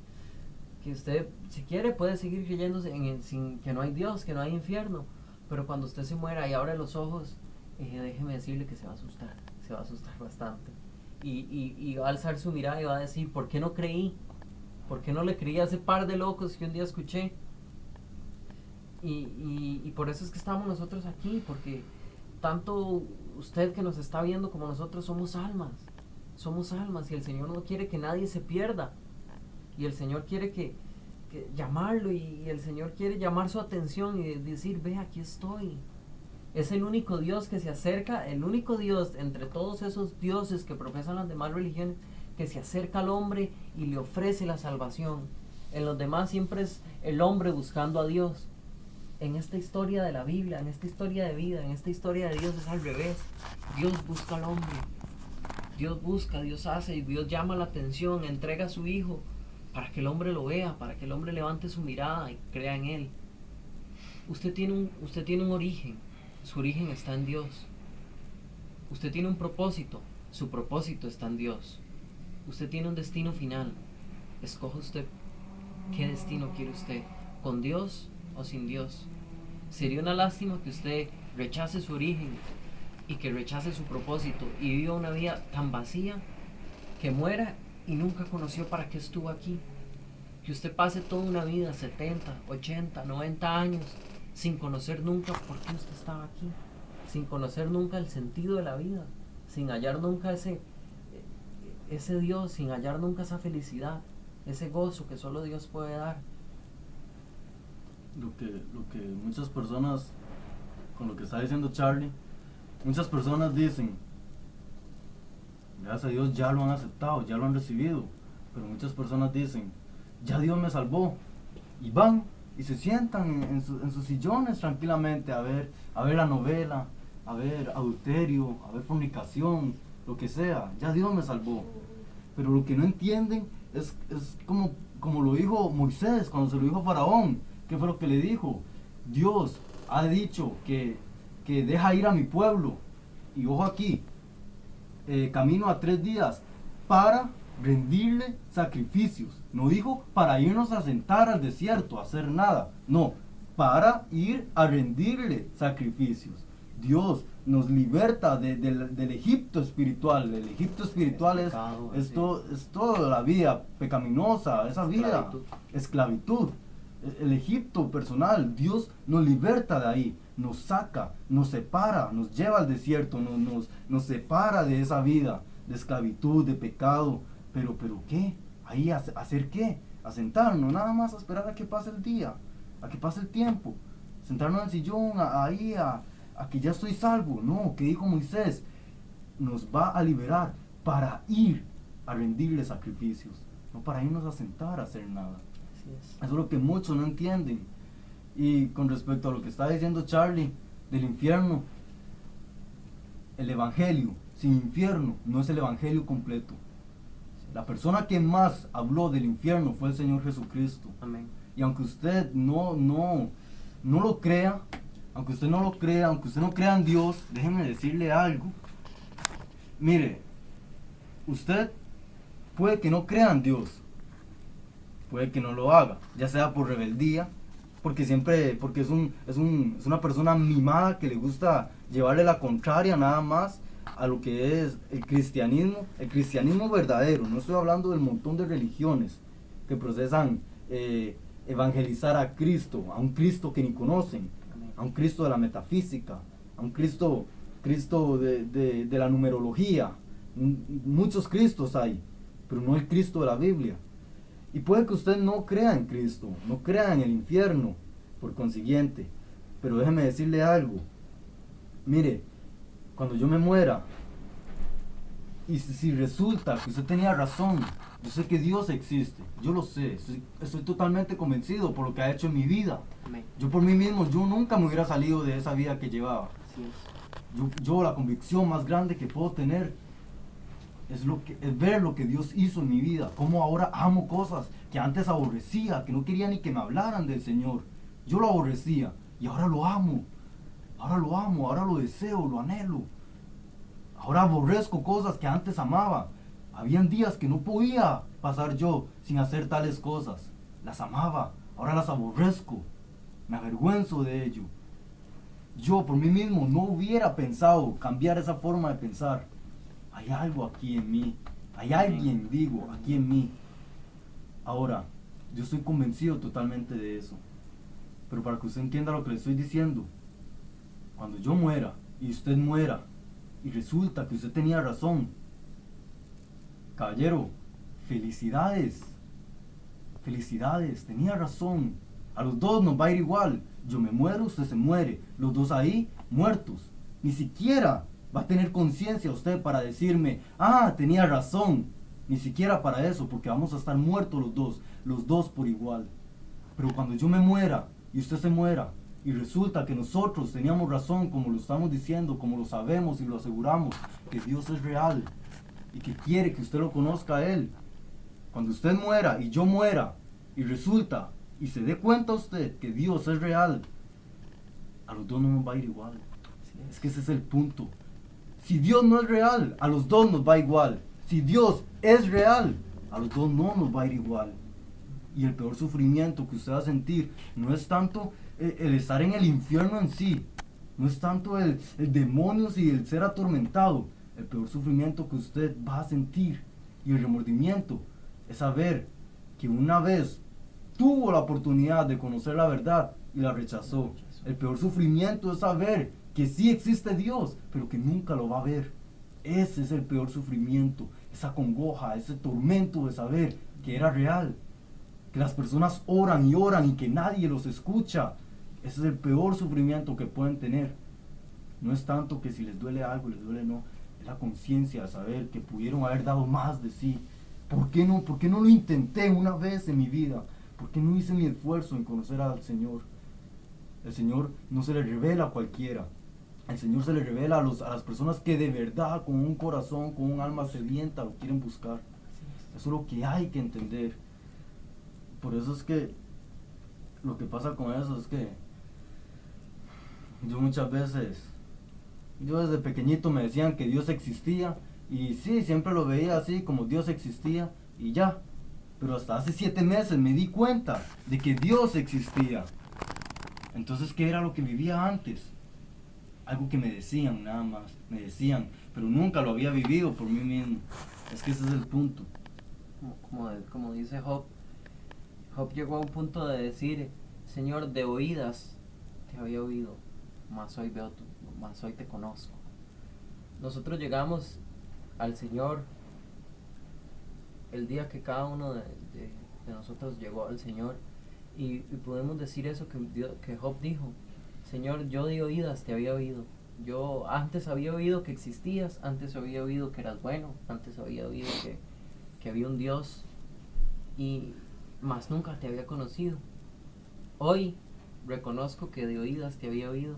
usted, si quiere, puede seguir creyendo sin que no hay Dios, que no hay infierno, pero cuando usted se muera y abre los ojos, déjeme decirle que se va a asustar bastante. Y va a alzar su mirada y va a decir, ¿por qué no creí? ¿Por qué no le creí a ese par de locos que un día escuché? Y por eso es que estamos nosotros aquí, porque tanto usted que nos está viendo como nosotros somos almas, y el Señor no quiere que nadie se pierda, y el Señor quiere que llamarlo, y el Señor quiere llamar su atención y decir, ve, aquí estoy. Es el único Dios que se acerca, el único Dios entre todos esos dioses que profesan las demás religiones, que se acerca al hombre y le ofrece la salvación. En los demás siempre es el hombre buscando a Dios. En esta historia de la Biblia, en esta historia de vida, en esta historia de Dios es al revés. Dios busca al hombre. Dios busca, Dios hace, y Dios llama la atención, entrega a su Hijo para que el hombre lo vea, para que el hombre levante su mirada y crea en Él. Usted tiene un origen, su origen está en Dios. Usted tiene un propósito, su propósito está en Dios. Usted tiene un destino final. Escoja usted qué destino quiere usted, con Dios o sin Dios. Sería una lástima que usted rechace su origen y que rechace su propósito y viva una vida tan vacía que muera y nunca conoció para qué estuvo aquí. Que usted pase toda una vida, 70, 80, 90 años, sin conocer nunca por qué usted estaba aquí, sin conocer nunca el sentido de la vida, sin hallar nunca ese Dios, sin hallar nunca esa felicidad, ese gozo que solo Dios puede dar. Lo que muchas personas, con lo que está diciendo Charlie, muchas personas dicen, gracias a Dios ya lo han aceptado, ya lo han recibido, pero muchas personas dicen, ya Dios me salvó, y van y se sientan en sus sillones tranquilamente a ver la novela, a ver adulterio, a ver fornicación, lo que sea, ya Dios me salvó. Pero lo que no entienden es como lo dijo Moisés cuando se lo dijo a Faraón. ¿Qué fue lo que le dijo? Dios ha dicho que deja ir a mi pueblo, y ojo aquí, camino a 3 días para rendirle sacrificios. No dijo para irnos a sentar al desierto a hacer nada, no, para ir a rendirle sacrificios. Dios nos liberta del Egipto espiritual. El Egipto espiritual es toda la vida pecaminosa, esa vida, esclavitud. El Egipto personal, Dios nos liberta de ahí, nos saca, nos separa, nos lleva al desierto, nos separa de esa vida de esclavitud, de pecado. Pero ¿qué? Ahí ¿hacer qué? A sentarnos, nada más a esperar a que pase el día, a que pase el tiempo, sentarnos en el sillón, a que ya estoy salvo. No, ¿qué dijo Moisés? Nos va a liberar para ir a rendirle sacrificios, no para irnos a sentar a hacer nada. Eso es lo que muchos no entienden. Y con respecto a lo que está diciendo Charlie del infierno, el evangelio sin infierno no es el evangelio completo. La persona que más habló del infierno fue el Señor Jesucristo. Amén. Y aunque usted no lo crea, aunque usted no crea en Dios, déjeme decirle algo. Mire, usted puede que no crea en Dios, puede que no lo haga, ya sea por rebeldía, porque es una persona mimada que le gusta llevarle la contraria nada más a lo que es el cristianismo verdadero. No estoy hablando del montón de religiones que procesan evangelizar a Cristo, a un Cristo que ni conocen, a un Cristo de la metafísica, a un Cristo de la numerología. Muchos Cristos hay, pero no el Cristo de la Biblia. Y puede que usted no crea en Cristo, no crea en el infierno, por consiguiente, pero déjeme decirle algo. Mire, cuando yo me muera, y si resulta que usted tenía razón, yo sé que Dios existe, yo lo sé, estoy totalmente convencido por lo que ha hecho en mi vida. Amén. Yo por mí mismo, yo nunca me hubiera salido de esa vida que llevaba. Así es. Yo la convicción más grande que puedo tener es ver lo que Dios hizo en mi vida, cómo ahora amo cosas que antes aborrecía, que no quería ni que me hablaran del Señor. Yo lo aborrecía y ahora lo amo, ahora lo deseo, lo anhelo. Ahora aborrezco cosas que antes amaba. Habían días que no podía pasar yo sin hacer tales cosas. Las amaba, ahora las aborrezco. Me avergüenzo de ello. Yo por mí mismo no hubiera pensado cambiar esa forma de pensar. Hay algo aquí en mí, hay alguien, digo, aquí en mí. Ahora, yo estoy convencido totalmente de eso. Pero para que usted entienda lo que le estoy diciendo, cuando yo muera y usted muera, y resulta que usted tenía razón, caballero, felicidades. felicidades, tenía razón, a los dos nos va a ir igual, yo me muero, usted se muere, los dos ahí, muertos. Ni siquiera va a tener conciencia usted para decirme, tenía razón, ni siquiera para eso, porque vamos a estar muertos los dos por igual. Pero cuando yo me muera y usted se muera, y resulta que nosotros teníamos razón, como lo estamos diciendo, como lo sabemos y lo aseguramos, que Dios es real y que quiere que usted lo conozca a Él. Cuando usted muera y yo muera, y resulta y se dé cuenta usted que Dios es real, a los dos no nos va a ir igual. Es que ese es el punto. Si Dios no es real, a los dos nos va igual. Si Dios es real, a los dos no nos va a ir igual. Y el peor sufrimiento que usted va a sentir no es tanto el estar en el infierno en sí, no es tanto el demonios y el ser atormentado. El peor sufrimiento que usted va a sentir y el remordimiento es saber que una vez tuvo la oportunidad de conocer la verdad y la rechazó. El peor sufrimiento es saber que sí existe Dios, pero que nunca lo va a ver. Ese es el peor sufrimiento, esa congoja, ese tormento de saber que era real, que las personas oran y que nadie los escucha. Ese es el peor sufrimiento que pueden tener. No es tanto que si les duele algo, les duele no, es la conciencia de saber que pudieron haber dado más de sí. ¿Por qué no lo intenté una vez en mi vida? ¿Por qué no hice mi esfuerzo en conocer al Señor? El Señor no se le revela a cualquiera. El Señor se le revela a las personas que de verdad, con un corazón, con un alma sedienta, lo quieren buscar. Eso es lo que hay que entender. Por eso es que lo que pasa con eso es que yo muchas veces, desde pequeñito me decían que Dios existía, y sí, siempre lo veía así, como Dios existía, y ya. Pero hasta hace 7 meses me di cuenta de que Dios existía. Entonces, ¿qué era lo que vivía antes? Algo que me decían nada más, me decían, pero nunca lo había vivido por mí mismo. Es que ese es el punto. Como dice Job, Job llegó a un punto de decir, Señor, de oídas te había oído, mas hoy te conozco. Nosotros llegamos al Señor el día que cada uno de nosotros llegó al Señor, y podemos decir eso que Job dijo. Señor, yo de oídas te había oído. Yo antes había oído que existías, antes había oído que eras bueno, antes había oído que había un Dios, y más nunca te había conocido. Hoy reconozco que de oídas te había oído,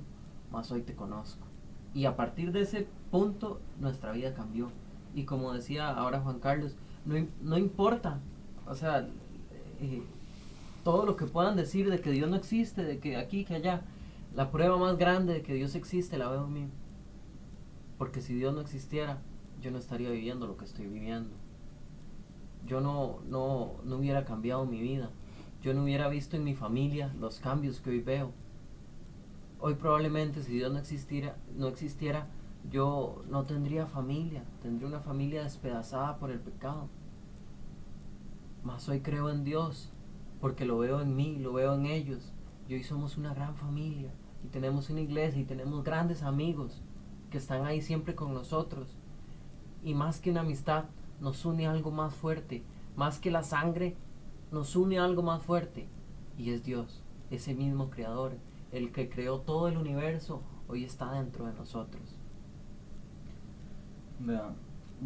mas hoy te conozco. Y a partir de ese punto nuestra vida cambió. Y como decía ahora Juan Carlos, no importa, o sea, todo lo que puedan decir de que Dios no existe, de que aquí, que allá, la prueba más grande de que Dios existe la veo en mí. Porque si Dios no existiera, yo no estaría viviendo lo que estoy viviendo. Yo no hubiera cambiado mi vida. Yo no hubiera visto en mi familia los cambios que hoy veo. Hoy probablemente si Dios no existiera, yo no tendría familia. Tendría una familia despedazada por el pecado. Mas hoy creo en Dios, porque lo veo en mí, lo veo en ellos. Y hoy somos una gran familia, y tenemos una iglesia, y tenemos grandes amigos que están ahí siempre con nosotros. Y más que una amistad, nos une algo más fuerte. Más que la sangre, nos une algo más fuerte. Y es Dios, ese mismo creador, el que creó todo el universo, hoy está dentro de nosotros. Vean,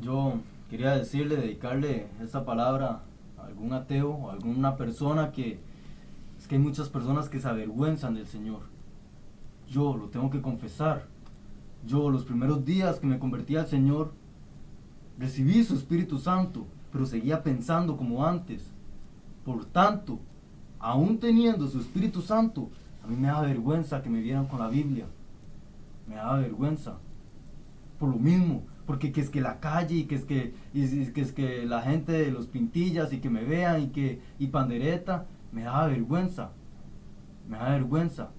yo quería dedicarle esta palabra a algún ateo o a alguna persona es que hay muchas personas que se avergüenzan del Señor. Yo lo tengo que confesar. Yo los primeros días que me convertí al Señor, recibí su Espíritu Santo, pero seguía pensando como antes. Por tanto, aún teniendo su Espíritu Santo, a mí me da vergüenza que me vieran con la Biblia. Me da vergüenza. Por lo mismo, porque que es que la calle y que es que la gente de los pintillas y que me vean y pandereta, me da vergüenza. Me da vergüenza.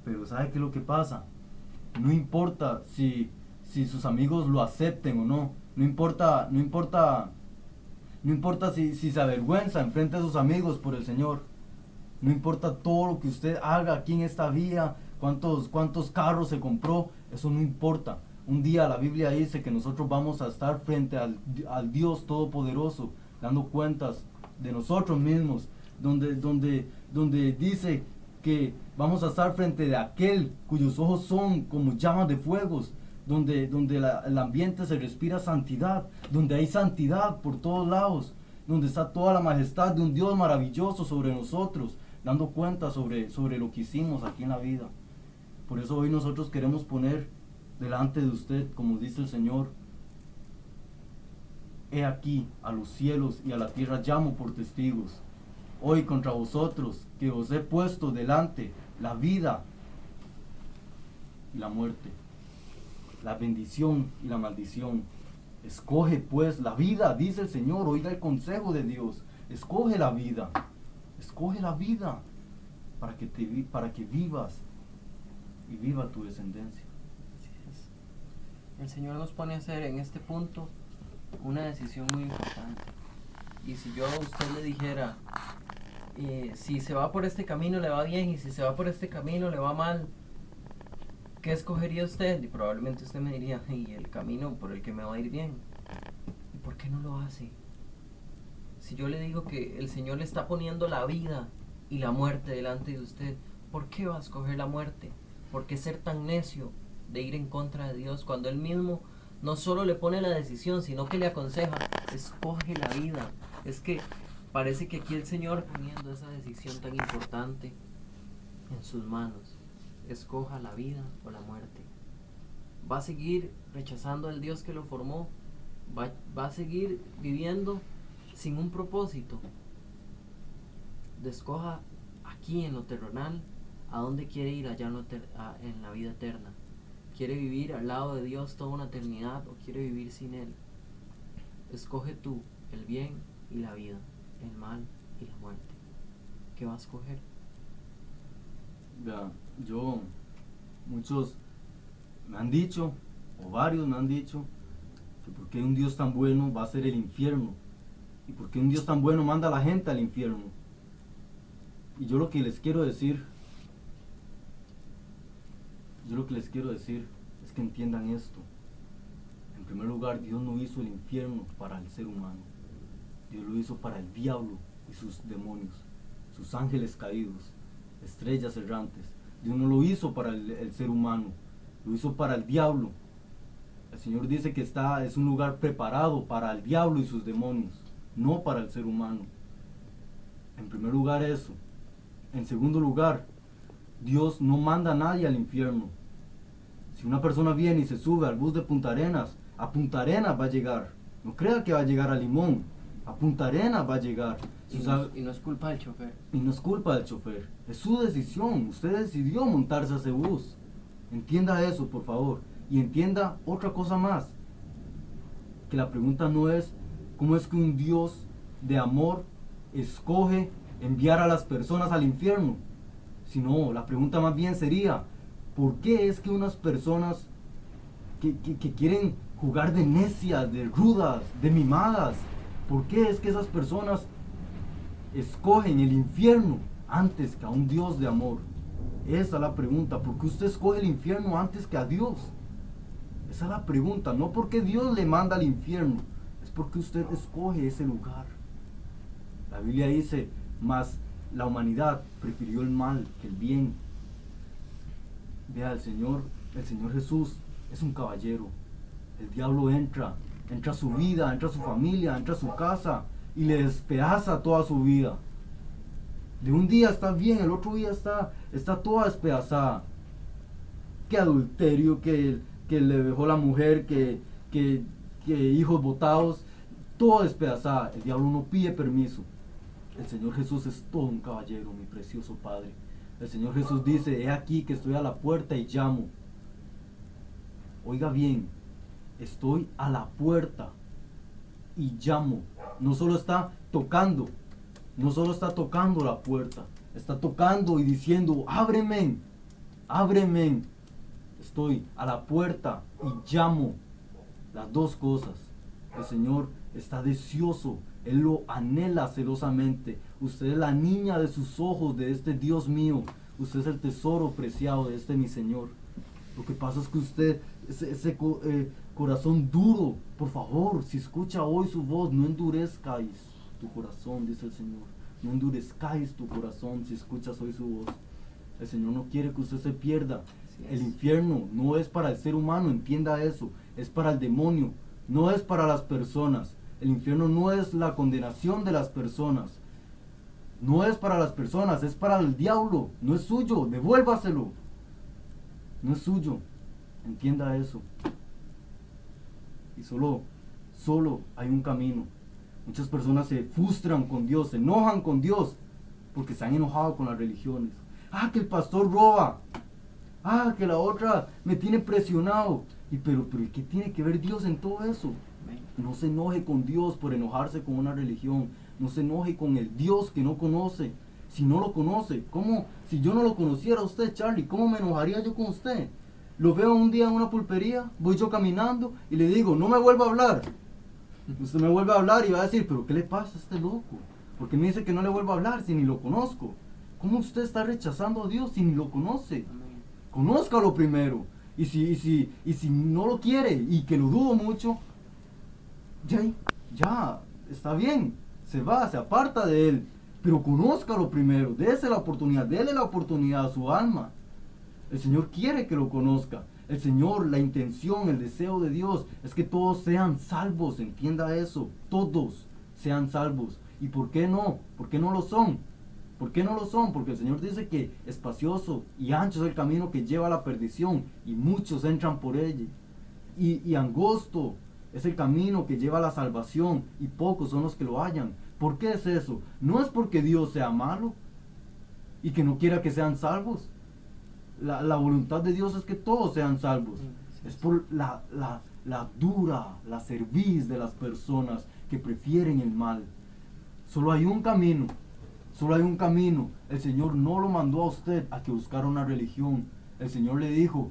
Pero ¿sabe qué es lo que pasa? No importa si sus amigos lo acepten o no. No importa si se avergüenza enfrente de sus amigos por el Señor. No importa todo lo que usted haga aquí en esta vida, cuántos carros se compró, eso no importa. Un día la Biblia dice que nosotros vamos a estar frente al Dios Todopoderoso, dando cuentas de nosotros mismos, donde dice que vamos a estar frente de aquel cuyos ojos son como llamas de fuegos, donde el ambiente se respira santidad, donde hay santidad por todos lados, donde está toda la majestad de un Dios maravilloso sobre nosotros, dando cuenta sobre lo que hicimos aquí en la vida. Por eso hoy nosotros queremos poner delante de usted, como dice el Señor: he aquí, a los cielos y a la tierra llamo por testigos, hoy contra vosotros, que os he puesto delante la vida y la muerte, la bendición y la maldición. Escoge pues la vida, dice el Señor. Oiga el consejo de Dios: escoge la vida para que vivas y viva tu descendencia. Así es. El Señor nos pone a hacer en este punto una decisión muy importante. Y si yo a usted le dijera, si se va por este camino le va bien, y si se va por este camino le va mal, ¿qué escogería usted? Y probablemente usted me diría: y el camino por el que me va a ir bien. ¿Y por qué no lo hace? Si yo le digo que el Señor le está poniendo la vida y la muerte delante de usted, ¿por qué va a escoger la muerte? ¿Por qué ser tan necio de ir en contra de Dios cuando Él mismo no solo le pone la decisión, sino que le aconseja: escoge la vida? Es que parece que aquí el Señor poniendo esa decisión tan importante en sus manos. Escoja la vida o la muerte. Va a seguir rechazando al Dios que lo formó. Va a seguir viviendo sin un propósito. Escoja aquí en lo terrenal a dónde quiere ir allá en la vida eterna. ¿Quiere vivir al lado de Dios toda una eternidad o quiere vivir sin Él? Escoge tú el bien y la vida, el mal y la muerte. ¿Qué vas a escoger? Vea, muchos me han dicho, o varios me han dicho, que por qué un Dios tan bueno va a ser el infierno, y por qué un Dios tan bueno manda a la gente al infierno. Y yo lo que les quiero decir es que entiendan esto. En primer lugar, Dios no hizo el infierno para el ser humano. Dios lo hizo para el diablo y sus demonios, sus ángeles caídos, estrellas errantes. Dios no lo hizo para el ser humano, lo hizo para el diablo. El Señor dice que es un lugar preparado para el diablo y sus demonios, no para el ser humano. En primer lugar eso. En segundo lugar, Dios no manda a nadie al infierno. Si una persona viene y se sube al bus de Punta Arenas, a Punta Arenas va a llegar. No crea que va a llegar a Limón. A Punta Arenas va a llegar. Y no es culpa del chofer. Y no es culpa del chofer. Es su decisión. Usted decidió montarse a ese bus. Entienda eso, por favor. Y entienda otra cosa más. Que la pregunta no es cómo es que un Dios de amor escoge enviar a las personas al infierno. Sino, la pregunta más bien sería: ¿por qué es que unas personas que quieren jugar de necias, de rudas, de mimadas, por qué es que esas personas escogen el infierno antes que a un Dios de amor? Esa es la pregunta. ¿Por qué usted escoge el infierno antes que a Dios? Esa es la pregunta. No porque Dios le manda al infierno, es porque usted escoge ese lugar. La Biblia dice: mas la humanidad prefirió el mal que el bien. Vea, el Señor Jesús es un caballero. El diablo entra a su vida, entra a su familia, entra a su casa y le despedaza toda su vida. De un día está bien, el otro día está toda despedazada. Que adulterio, que le dejó la mujer, que hijos botados, todo despedazada. El diablo no pide permiso. El Señor Jesús es todo un caballero, mi precioso Padre. El Señor Jesús dice: he aquí que estoy a la puerta y llamo. Oiga bien, estoy a la puerta y llamo. No solo está tocando la puerta, está tocando y diciendo: ábreme, ábreme. Estoy a la puerta y llamo. Las dos cosas. El Señor está deseoso, Él lo anhela celosamente. Usted es la niña de sus ojos, de este Dios mío. Usted es el tesoro preciado de este mi Señor. Lo que pasa es que usted, ese corazón duro, por favor, si escucha hoy su voz, no endurezcáis tu corazón, dice el Señor. No endurezcáis tu corazón si escuchas hoy su voz. El Señor no quiere que usted se pierda. El infierno no es para el ser humano, entienda eso. Es para el demonio, no es para las personas. El infierno no es la condenación de las personas. No es para las personas, es para el diablo. No es suyo, devuélvaselo. No es suyo. Entienda eso. Y solo hay un camino. Muchas personas se frustran con Dios, se enojan con Dios, porque se han enojado con las religiones. Ah, que el pastor roba. Ah, que la otra me tiene presionado. Pero ¿qué tiene que ver Dios en todo eso? No se enoje con Dios por enojarse con una religión. No se enoje con el Dios que no conoce. Si no lo conoce, ¿cómo? Si yo no lo conociera a usted, Charlie, ¿cómo me enojaría yo con usted? Lo veo un día en una pulpería, voy yo caminando y le digo, no me vuelva a hablar. Usted me vuelve a hablar y va a decir, pero ¿qué le pasa a este loco? Porque me dice que no le vuelva a hablar si ni lo conozco. ¿Cómo usted está rechazando a Dios si ni lo conoce? Conózcalo primero. Y si no lo quiere y que lo dudo mucho, ya, está bien, se va, se aparta de él. Pero conózcalo primero, dele la oportunidad a su alma. El Señor quiere que lo conozca. El Señor, la intención, el deseo de Dios es que todos sean salvos, entienda eso. Todos sean salvos. ¿Y por qué no? ¿Por qué no lo son? ¿Por qué no lo son? Porque el Señor dice que espacioso y ancho es el camino que lleva a la perdición y muchos entran por él. Y angosto es el camino que lleva a la salvación y pocos son los que lo hallan. ¿Por qué es eso? No es porque Dios sea malo y que no quiera que sean salvos. La voluntad de Dios es que todos sean salvos. Es por la cerviz de las personas que prefieren el mal. Solo hay un camino. Solo hay un camino. El Señor no lo mandó a usted a que buscara una religión. El Señor le dijo,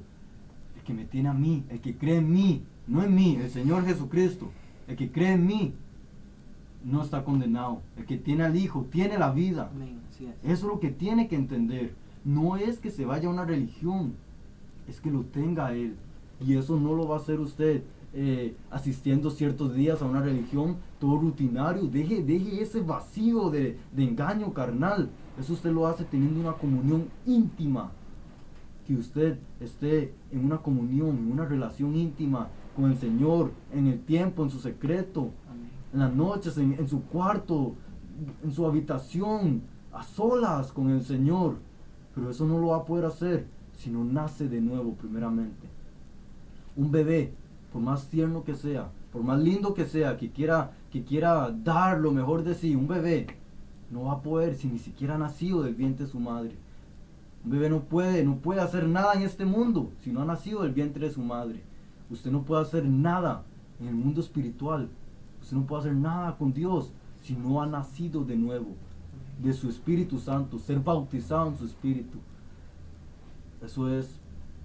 el que me tiene a mí, el que cree en mí, no en mí, el Señor Jesucristo, el que cree en mí, no está condenado. El que tiene al Hijo, tiene la vida. Eso es lo que tiene que entender. No es que se vaya a una religión, es que lo tenga Él. Y eso no lo va a hacer usted asistiendo ciertos días a una religión, todo rutinario. Deje ese vacío de engaño carnal. Eso usted lo hace teniendo una comunión íntima. Que usted esté en una comunión, en una relación íntima con el Señor, en el tiempo, en su secreto, en las noches, en su cuarto, en su habitación, a solas con el Señor. Pero eso no lo va a poder hacer si no nace de nuevo primeramente. Un bebé, por más tierno que sea, por más lindo que sea, que quiera dar lo mejor de sí, un bebé no va a poder si ni siquiera ha nacido del vientre de su madre. Un bebé no puede hacer nada en este mundo si no ha nacido del vientre de su madre. Usted no puede hacer nada en el mundo espiritual. Usted no puede hacer nada con Dios si no ha nacido de nuevo de su Espíritu Santo, ser bautizado en su Espíritu. Eso es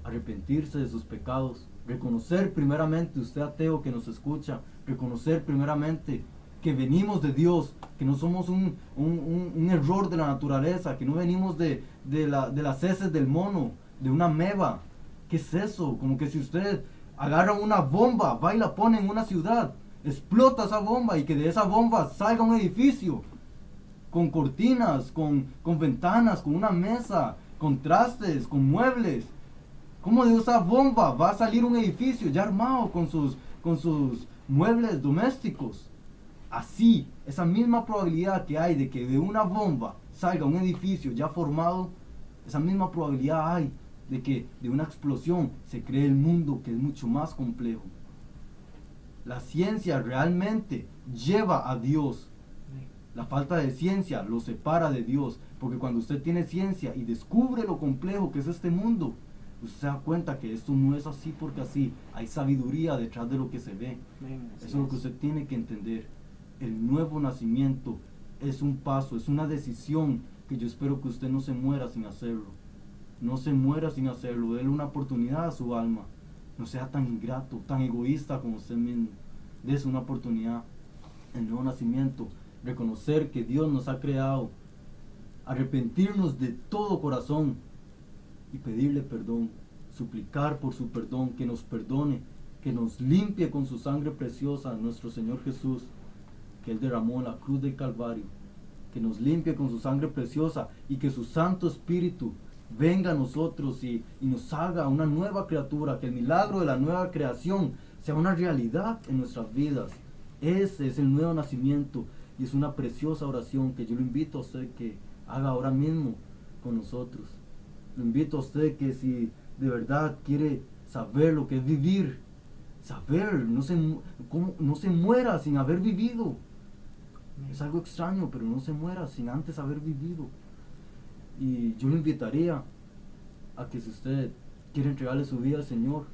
arrepentirse de sus pecados, reconocer primeramente, usted ateo que nos escucha, reconocer primeramente que venimos de Dios, que no somos un error de la naturaleza, que no venimos de las heces del mono, de una ameba. ¿Qué es eso? Como que si usted agarra una bomba, va y la pone en una ciudad, explota esa bomba y que de esa bomba salga un edificio con cortinas, con ventanas, con una mesa, con trastes, con muebles. ¿Cómo de esa bomba va a salir un edificio ya armado con sus muebles domésticos? Así, esa misma probabilidad que hay de que de una bomba salga un edificio ya formado, esa misma probabilidad hay de que de una explosión se cree el mundo, que es mucho más complejo. La ciencia realmente lleva a Dios. La falta de ciencia lo separa de Dios, porque cuando usted tiene ciencia y descubre lo complejo que es este mundo, usted se da cuenta que esto no es así porque así, hay sabiduría detrás de lo que se ve. Eso es lo que usted tiene que entender. El nuevo nacimiento es un paso, es una decisión que yo espero que usted no se muera sin hacerlo. No se muera sin hacerlo, déle una oportunidad a su alma. No sea tan ingrato, tan egoísta como usted mismo. Dese una oportunidad. El nuevo nacimiento, reconocer que Dios nos ha creado, arrepentirnos de todo corazón y pedirle perdón, suplicar por su perdón, que nos perdone, que nos limpie con su sangre preciosa, nuestro Señor Jesús, que Él derramó en la cruz del Calvario, que nos limpie con su sangre preciosa y que su Santo Espíritu venga a nosotros y nos haga una nueva criatura, que el milagro de la nueva creación sea una realidad en nuestras vidas. Ese es el nuevo nacimiento y es una preciosa oración que yo lo invito a usted que haga ahora mismo con nosotros. Lo invito a usted que si de verdad quiere saber lo que es vivir, saber, no se muera sin haber vivido. Es algo extraño, pero no se muera sin antes haber vivido. Y yo lo invitaría a que si usted quiere entregarle su vida al Señor,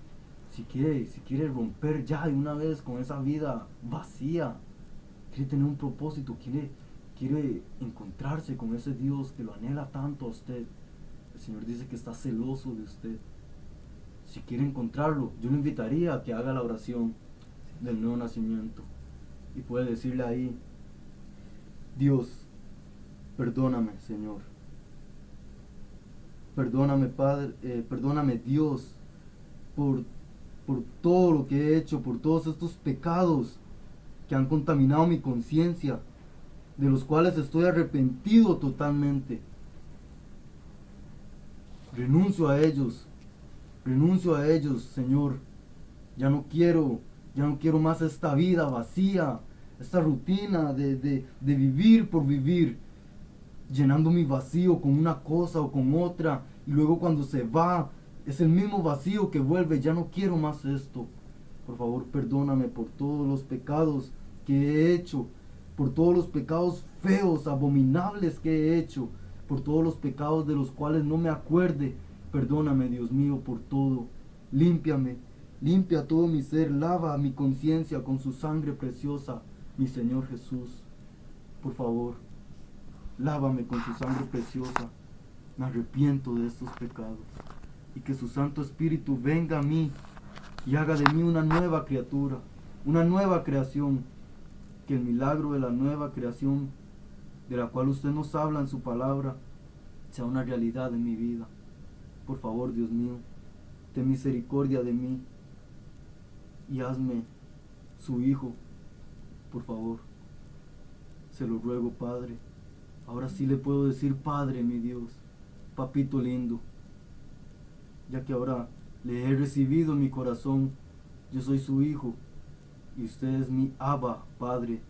si quiere romper ya de una vez con esa vida vacía, quiere tener un propósito, quiere encontrarse con ese Dios que lo anhela tanto a usted. El Señor dice que está celoso de usted. Si quiere encontrarlo, yo lo invitaría a que haga la oración del nuevo nacimiento. Y puede decirle ahí: Dios, perdóname, Señor. Perdóname, Padre, perdóname, Dios, por todo lo que he hecho, por todos estos pecados que han contaminado mi conciencia, de los cuales estoy arrepentido totalmente. Renuncio a ellos, Señor. Ya no quiero más esta vida vacía, esta rutina de vivir por vivir, llenando mi vacío con una cosa o con otra, y luego cuando se va, es el mismo vacío que vuelve. Ya no quiero más esto. Por favor, perdóname por todos los pecados que he hecho, por todos los pecados feos, abominables que he hecho, por todos los pecados de los cuales no me acuerde. Perdóname, Dios mío, por todo. Límpiame, limpia todo mi ser, lava mi conciencia con su sangre preciosa, mi Señor Jesús. Por favor, lávame con su sangre preciosa. Me arrepiento de estos pecados. Y que su Santo Espíritu venga a mí y haga de mí una nueva criatura, una nueva creación. Que el milagro de la nueva creación, de la cual usted nos habla en su palabra, sea una realidad en mi vida. Por favor, Dios mío, ten misericordia de mí y hazme su hijo, por favor. Se lo ruego, Padre. Ahora sí le puedo decir Padre, mi Dios, papito lindo, ya que ahora le he recibido en mi corazón. Yo soy su hijo y usted es mi Abba, Padre.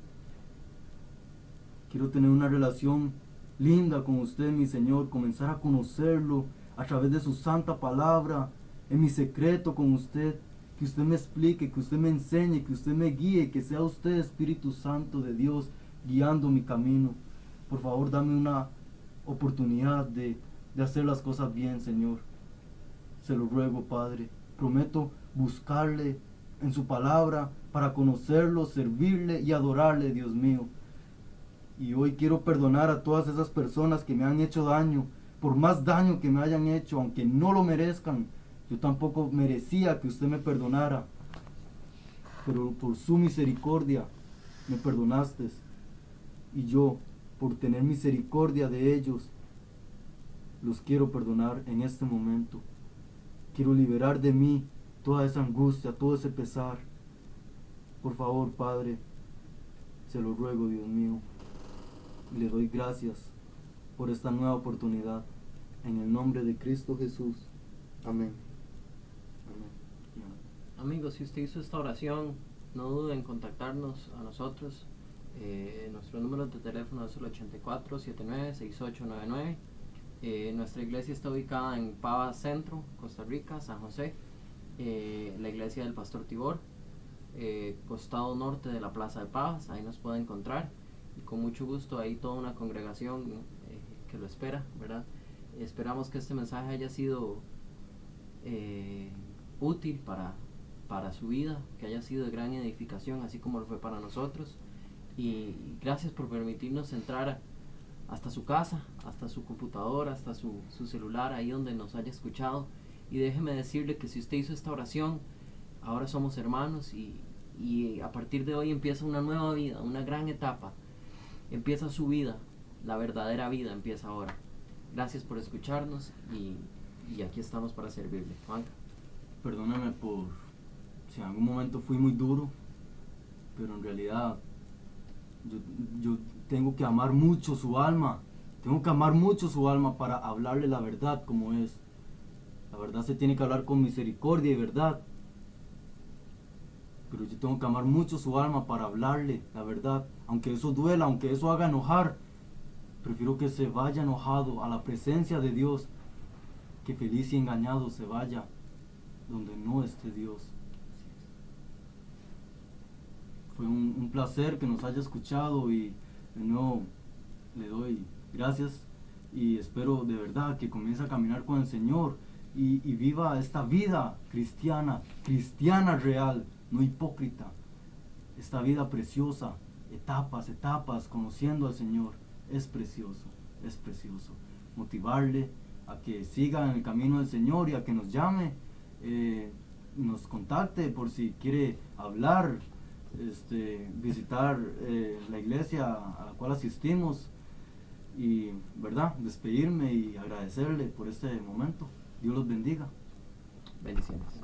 Quiero tener una relación linda con usted, mi Señor, comenzar a conocerlo a través de su santa palabra, en mi secreto con usted, que usted me explique, que usted me enseñe, que usted me guíe, que sea usted, Espíritu Santo de Dios, guiando mi camino. Por favor, dame una oportunidad de hacer las cosas bien, Señor. Se lo ruego, Padre. Prometo buscarle en su palabra para conocerlo, servirle y adorarle, Dios mío. Y hoy quiero perdonar a todas esas personas que me han hecho daño, por más daño que me hayan hecho, aunque no lo merezcan. Yo tampoco merecía que usted me perdonara, pero por su misericordia me perdonaste. Y yo, por tener misericordia de ellos, los quiero perdonar en este momento. Quiero liberar de mí toda esa angustia, todo ese pesar. Por favor, Padre, se lo ruego, Dios mío. Y le doy gracias por esta nueva oportunidad. En el nombre de Cristo Jesús. Amén. Amén. Amigos, si usted hizo esta oración, no dude en contactarnos a nosotros. Nuestro número de teléfono es el 8479-6899. Nuestra iglesia está ubicada en Pava Centro, Costa Rica, San José. La iglesia del Pastor Tibor, costado norte de la Plaza de Pavas. Ahí nos puede encontrar. Y con mucho gusto, hay toda una congregación que lo espera, ¿verdad? Esperamos que este mensaje haya sido útil para su vida, que haya sido de gran edificación, así como lo fue para nosotros. Y gracias por permitirnos entrar hasta su casa, hasta su computadora, hasta su celular, ahí donde nos haya escuchado. Y déjeme decirle que si usted hizo esta oración, ahora somos hermanos y a partir de hoy empieza una nueva vida, una gran etapa. Empieza su vida, la verdadera vida empieza ahora. Gracias por escucharnos y aquí estamos para servirle. Juan. Perdóname si en algún momento fui muy duro, pero en realidad Yo, yo tengo que amar mucho su alma. Tengo que amar mucho su alma para hablarle la verdad como es. La verdad se tiene que hablar con misericordia y verdad. Pero yo tengo que amar mucho su alma para hablarle la verdad. Aunque eso duela, aunque eso haga enojar. Prefiero que se vaya enojado a la presencia de Dios, que feliz y engañado se vaya donde no esté Dios. Fue un placer que nos haya escuchado y de nuevo le doy gracias y espero de verdad que comience a caminar con el Señor y viva esta vida cristiana, cristiana real, no hipócrita, esta vida preciosa, etapas, conociendo al Señor, es precioso, es precioso. Motivarle a que siga en el camino del Señor y a que nos llame, nos contacte por si quiere hablar, visitar la iglesia a la cual asistimos y, ¿verdad?, despedirme y agradecerle por este momento. Dios los bendiga. Bendiciones.